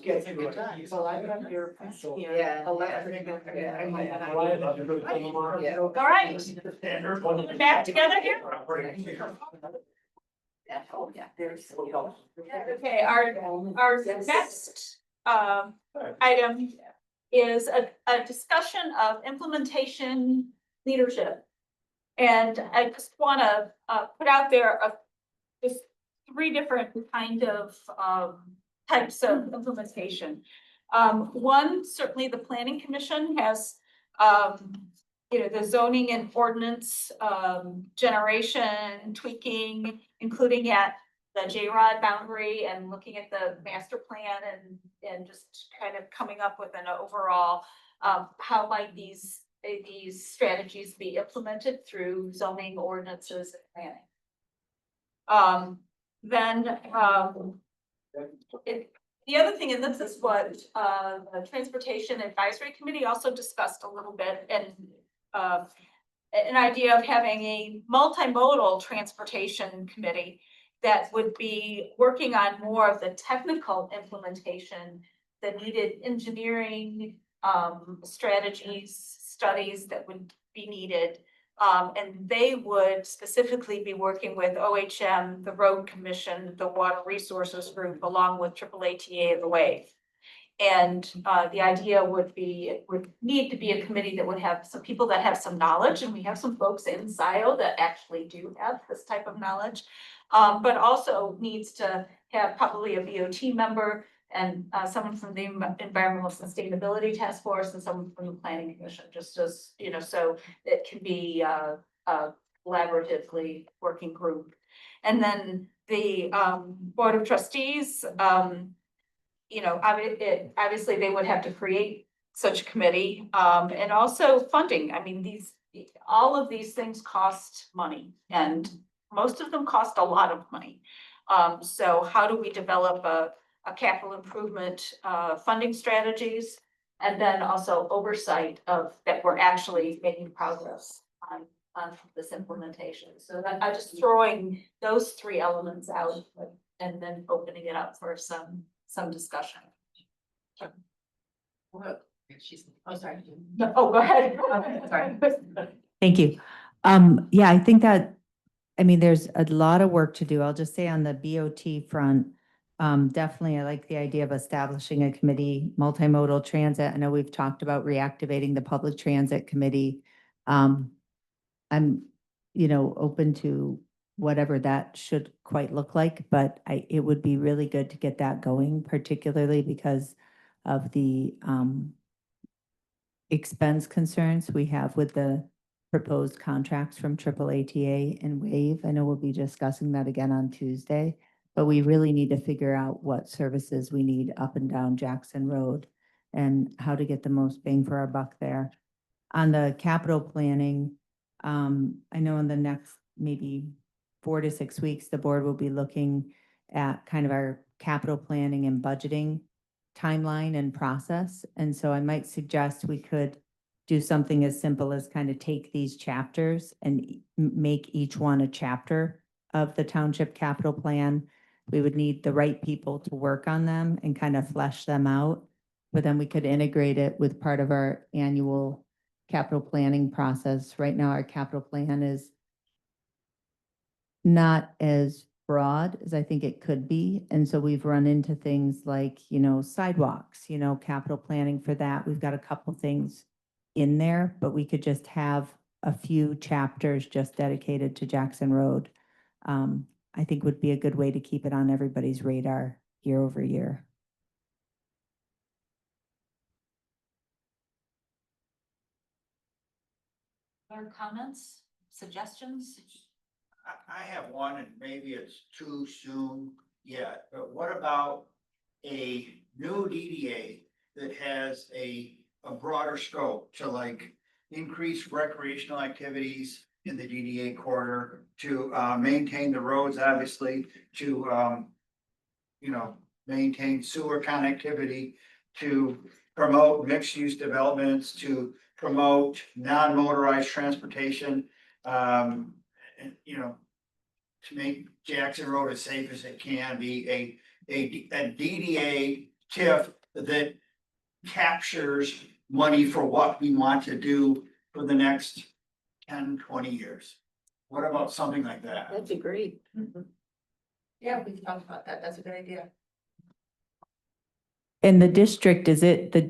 Get through it. Well, I got your. Yeah. All right, back together here. Okay, our next item is a discussion of implementation leadership. And I just wanna put out there just 3 different kind of types of implementation. One, certainly the planning commission has the zoning and ordinance generation, tweaking, including at the JROD boundary and looking at the master plan and just kind of coming up with an overall how might these strategies be implemented through zoning ordinances and planning. The other thing, and this is what the Transportation Advisory Committee also discussed a little bit, and an idea of having a multimodal transportation committee that would be working on more of the technical implementation, the needed engineering strategies, studies that would be needed. And they would specifically be working with OHM, the Road Commission, the Water Resources Group, along with AAATA of the Wave. And the idea would be, it would need to be a committee that would have some people that have some knowledge, and we have some folks in Scio that actually do have this type of knowledge, but also needs to have probably a BOT member and someone from the Environmental Sustainability Task Force and someone from the Planning Commission, just as, so it can be a collaboratively working group. And then the Board of Trustees, obviously they would have to create such a committee, and also funding. I mean, all of these things cost money, and most of them cost a lot of money. So how do we develop a capital improvement funding strategies, and then also oversight of that we're actually making progress on this implementation. So that I'm just throwing those 3 elements out and then opening it up for some discussion. Oh, sorry. No, oh, go ahead. Sorry. Thank you. Yeah, I think that, there's a lot of work to do. I'll just say on the BOT front, definitely I like the idea of establishing a committee, multimodal transit. I know we've talked about reactivating the public transit committee. I'm, open to whatever that should quite look like, but it would be really good to get that going, particularly because of the expense concerns we have with the proposed contracts from AAATA and Wave. I know we'll be discussing that again on Tuesday, but we really need to figure out what services we need up and down Jackson Road and how to get the most bang for our buck there. On the capital planning, I know in the next maybe 4 to 6 weeks, the board will be looking at kind of our capital planning and budgeting timeline and process. And so I might suggest we could do something as simple as kind of take these chapters and make each one a chapter of the township capital plan. We would need the right people to work on them and kind of flesh them out, but then we could integrate it with part of our annual capital planning process. Right now, our capital plan is not as broad as I think it could be. And so we've run into things like, sidewalks, capital planning for that. We've got a couple things in there, but we could just have a few chapters just dedicated to Jackson Road. I think would be a good way to keep it on everybody's radar year over year. Other comments, suggestions? I have one, and maybe it's too soon yet, but what about a new DDA that has a broader scope to increase recreational activities in the DDA corridor, to maintain the roads, obviously, to maintain sewer connectivity, to promote mixed-use developments, to promote non-motorized transportation, and to make Jackson Road as safe as it can be. A DDA TIF that captures money for what we want to do for the next 10, 20 years? What about something like that? That'd be great. Yeah, we can talk about that. That's a good idea. In the district, is it the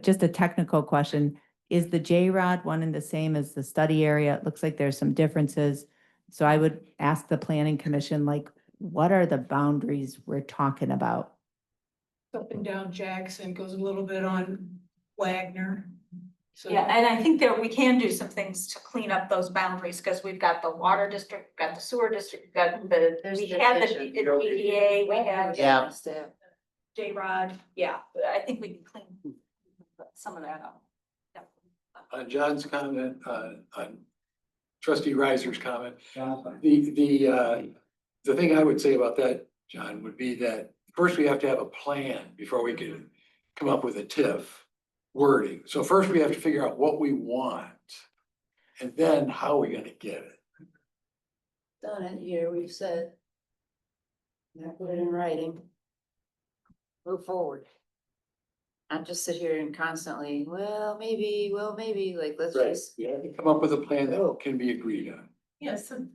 just a technical question, is the JROD one and the same as the study area? It looks like there's some differences. So I would ask the planning commission, like, what are the boundaries we're talking about? Up and down Jackson, goes a little bit on Wagner. So Yeah, and I think there, we can do some things to clean up those boundaries, because we've got the water district, we've got the sewer district, we've got we have the DDA, we have. Yeah. JROD, yeah, but I think we can clean some of that up. On John's comment, on trustee Reiser's comment, Jonathan? the thing I would say about that, John, would be that first we have to have a plan before we can come up with a TIF wording. So first we have to figure out what we want, and then how are we gonna get it? Done it here, we've said. Now put it in writing. Move forward. Not just sit here and constantly, well, maybe, like, let's just. We have to come up with a plan that can be agreed on. Yes, so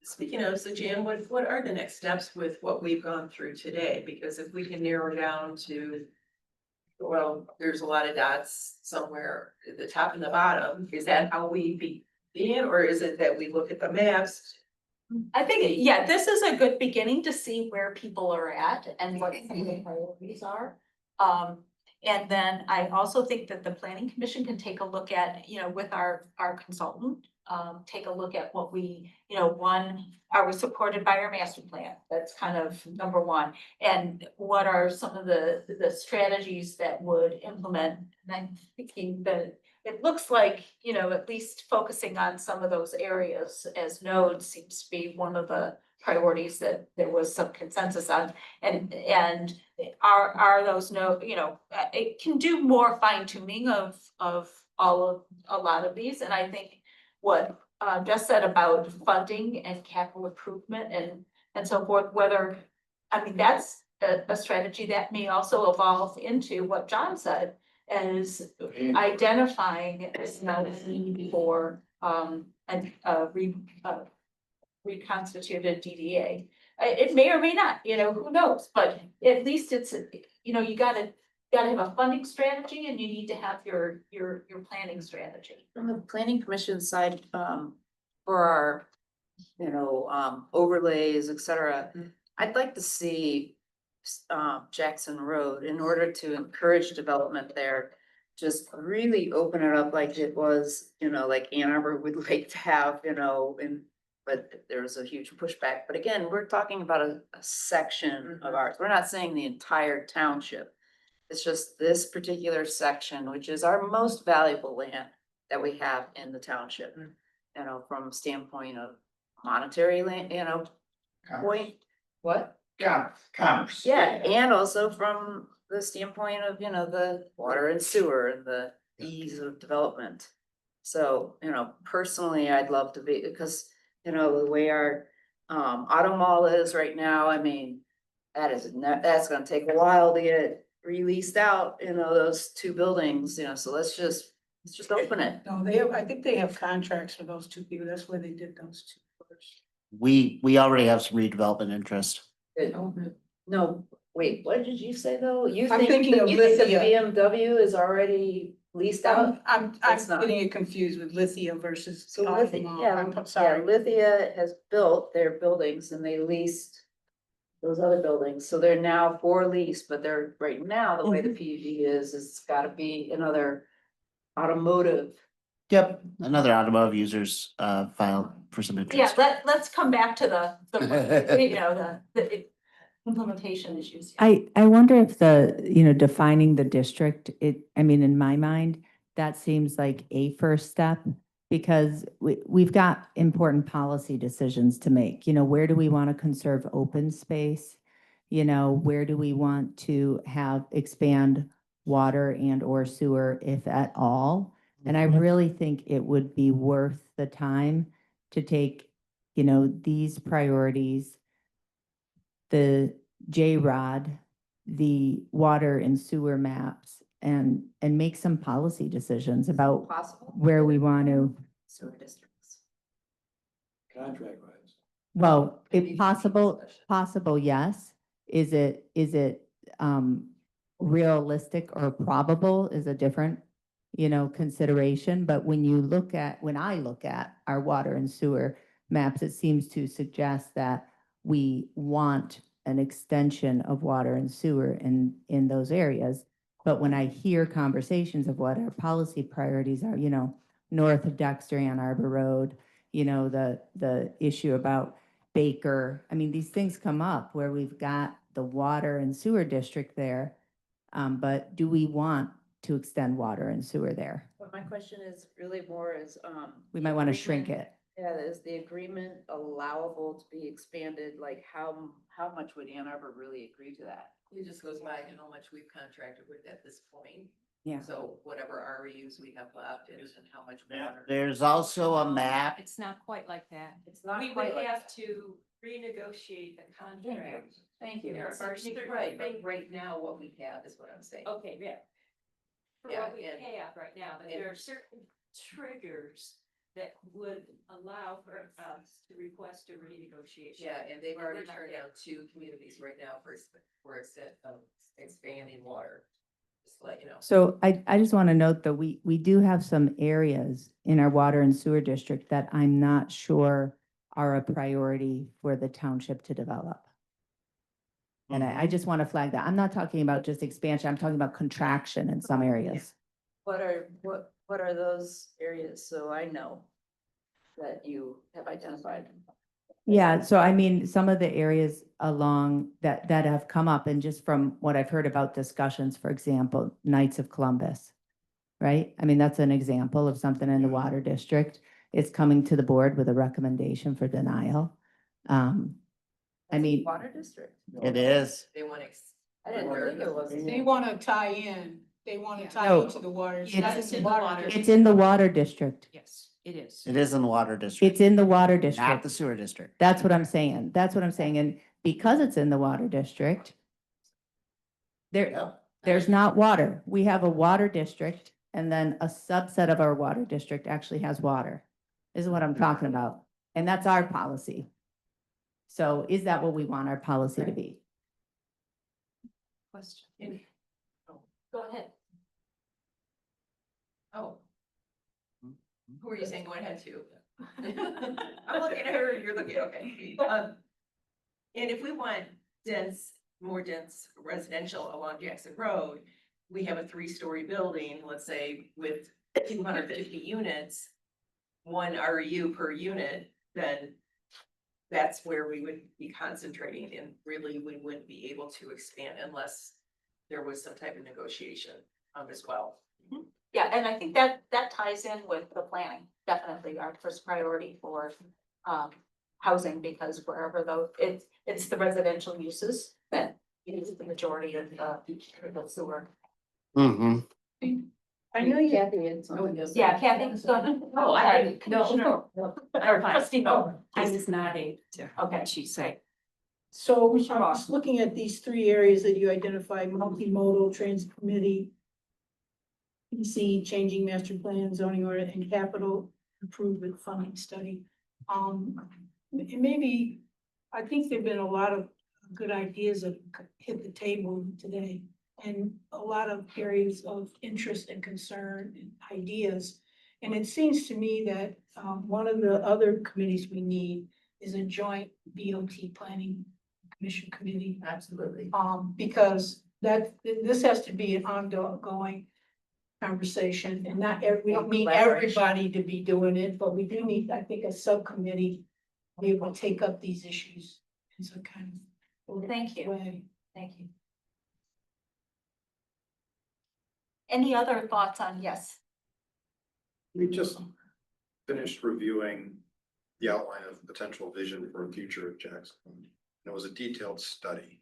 speaking of, so Jan, what are the next steps with what we've gone through today? Because if we can narrow down to, well, there's a lot of dots somewhere at the top and the bottom, is that how we begin, or is it that we look at the maps? I think, yeah, this is a good beginning to see where people are at and what the priorities are. And then I also think that the planning commission can take a look at, with our consultant, take a look at what we, one, are we supported by our master plan? That's kind of number one. And what are some of the strategies that would implement? And I'm thinking that it looks like, at least focusing on some of those areas as nodes seems to be one of the priorities that there was some consensus on. And are those it can do more fine tuning of a lot of these. And I think what Jess said about funding and capital improvement and so forth, whether, I mean, that's a strategy that may also evolve into what John said, as identifying this amount of need for reconstituted DDA. It may or may not, who knows, but at least it's, you gotta have a funding strategy and you need to have your planning strategy. From the planning commission side, for our, overlays, et cetera, I'd like to see Jackson Road, in order to encourage development there, just really open it up like it was, like Ann Arbor would like to have, but there's a huge pushback. But again, we're talking about a section of ours. We're not saying the entire township. It's just this particular section, which is our most valuable land that we have in the township. From a standpoint of monetary land, point, what? Yeah, commerce. Yeah, and also from the standpoint of, the water and sewer and the ease of development. So, personally, I'd love to be, because, the way our auto mall is right now, I mean, that's gonna take a while to get released out, those two buildings, so let's just open it. No, I think they have contracts for those two people. That's why they did those two first. We already have some redevelopment interest. No, wait, what did you say though? I'm thinking of the Lithia. BMW is already leased out? I'm It's not. getting it confused with Lithia versus. So Lithia, I'm sorry. Lithia has built their buildings and they leased those other buildings, so they're now for lease, but they're, right now, the way the PUD is, it's gotta be another automotive. Yep, another automotive users filed for some Yeah, interest. let's come back to the implementation issues. I wonder if defining the district, in my mind, that seems like a first step, because we've got important policy decisions to make. Where do we want to conserve open space? Where do we want to expand water and or sewer, if at all? And I really think it would be worth the time to take, these priorities, the JROD, the water and sewer maps and make some policy decisions about Possible. where we want to, Sewer districts. Contract rights. well, Maybe if possible, yes. Is it realistic or probable is a different, consideration. But when I look at our water and sewer maps, it seems to suggest that we want an extension of water and sewer in those areas. But when I hear conversations of what our policy priorities are, north of Dexter, Ann Arbor Road, the issue about Baker, I mean, these things come up where we've got the water and sewer district there. But do we want to extend water and sewer there? But my question is really more is, We might want to shrink it. Yeah, is the agreement allowable to be expanded? Like how much would Ann Arbor really agree to that? It just goes by how much we've contracted with at this point. Yeah. So whatever REUs we have left and how much water. There's also a map. It's not quite like that. It's not We quite would like have that. to renegotiate the contract. Thank you. There are certain Right, things- but right now what we have is what I'm saying. Okay, yeah. For Yeah, what we and- have right now, but there are certain triggers that would allow for us to request a renegotiation. Yeah, and they've We're already not turned there. down 2 communities right now for expanding water. Just to let you know. So I just want to note that we do have some areas in our water and sewer district that I'm not sure are a priority for the township to develop. And I just want to flag that. I'm not talking about just expansion. I'm talking about contraction in some areas. What are those areas? So I know that you have identified. Yeah, so I mean, some of the areas along that have come up and just from what I've heard about discussions, for example, Knights of Columbus. Right? I mean, that's an example of something in the water district. It's coming to the board with a recommendation for denial. I mean, Water district. It is. They want to. I didn't think it was. They wanna tie in, they wanna tie No, into the water. it's in the water. it's in the water district. Yes, it is. It is in the water district, It's in the water not district. the sewer district. That's what I'm saying. That's what I'm saying. And because it's in the water district, there's not water. We have a water district and then a subset of our water district actually has water. This is what I'm talking about. And that's our policy. So is that what we want our policy to be? Question. Go ahead. Oh. Who are you saying go ahead to? I'm looking at her, you're looking, okay. And if we want more dense residential along Jackson Road, we have a 3-story building, let's say with 250 units, 1 REU per unit, then that's where we would be concentrating and really we wouldn't be able to expand unless there was some type of negotiation as well. Yeah, and I think that ties in with the planning, definitely our first priority for housing, because wherever it's the residential uses that use the majority of the sewer. Mm-hmm. I know you. Yeah, Kathy, go ahead. Oh, I didn't, Commissioner. no. Or trustee Miller. I was nodding to Okay. what she said. So I Commissioner was looking at these 3 areas that you identified, multimodal, transit committee, PC, changing master plan, zoning order, and capital improvement funding study. Maybe, I think there've been a lot of good ideas that hit the table today. And a lot of areas of interest and concern and ideas. And it seems to me that, one of the other committees we need is a joint BOT planning commission committee. Absolutely. Because this has to be an ongoing conversation and we don't need everybody to be doing it, but we do need, I think, a subcommittee to be able to take up these issues in some kind of. Thank you. Way. Thank you. Any other thoughts on, yes? We just finished reviewing the outline of potential vision for a future of Jackson. And it was a detailed study.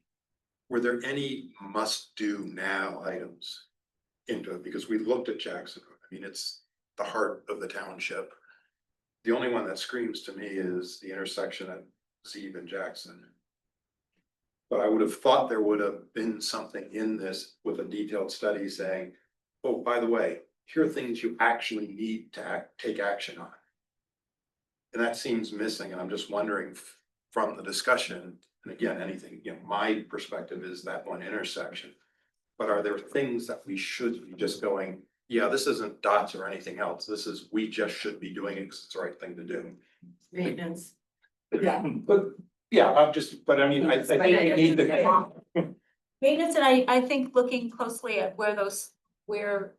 Were there any must-do now items into it? Because we looked at Jackson. I mean, it's the heart of the township. The only one that screams to me is the intersection at Zeeb and Jackson. But I would have thought there would have been something in this with a detailed study saying, oh, by the way, here are things you actually need to take action on. And that seems missing, and I'm just wondering from the discussion, and again, anything, my perspective is that one intersection. But are there things that we should be just going, yeah, this isn't dots or anything else, this is, we just should be doing it because it's the right thing to do. Maintenance. Yeah, but I mean, I think we need to. Maintenance, and I think looking closely at where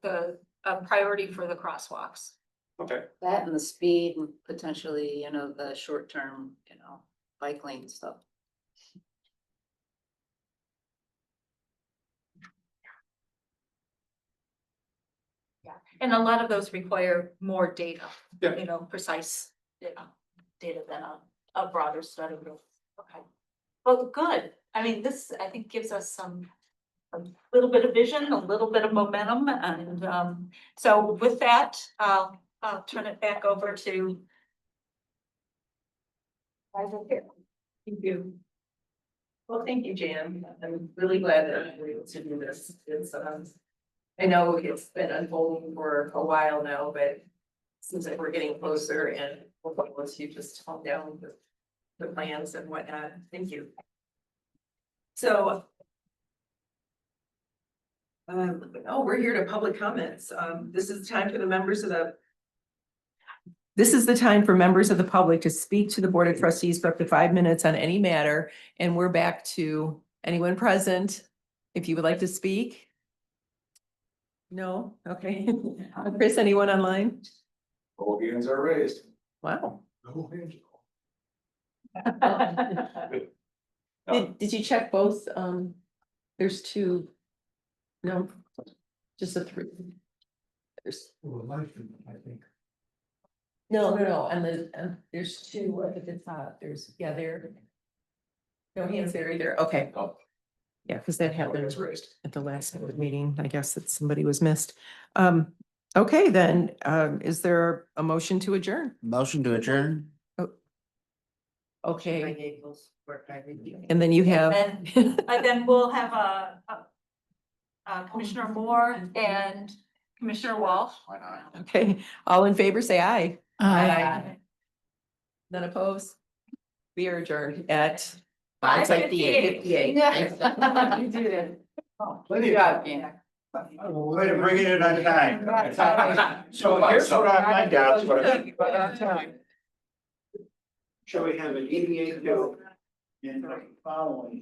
the priority for the crosswalks. Okay. That and the speed and potentially, the short term, bike lane stuff. Yeah, and a lot of those require more data. Yeah. Precise data than a broader study. Okay. Well, good. I mean, this, I think, gives us a little bit of vision, a little bit of momentum, and so with that, I'll turn it back over to. Thank you. Well, thank you, Jan. I'm really glad that I'm able to do this. I know it's been unfolding for a while now, but it seems like we're getting closer, and once you just calm down with the plans and whatnot. Thank you. So. We're here to public comments. This is time for the members of the. This is the time for members of the public to speak to the Board of Trustees for up to 5 minutes on any matter. And we're back to anyone present. If you would like to speak. No, okay. Chris, anyone online? All hands are raised. Wow. No hands. Did you check both? There's two. No, just the three. There's. I think. No, and there's two up at the top. There's, yeah, there. No hands there either. Okay. Yeah, because that happened at the last board meeting. I guess that somebody was missed. Okay, then, is there a motion to adjourn? Motion to adjourn. Okay. And then you have. And then we'll have Commissioner Moore and Commissioner Walsh. Why not? Okay, all in favor, say aye. Aye. None opposed? We are adjourned at 5:58. 5:58. You did it. Good job, Dan. Way to bring it in on time. So here's what my doubts, shall we have an EDA bill in the following?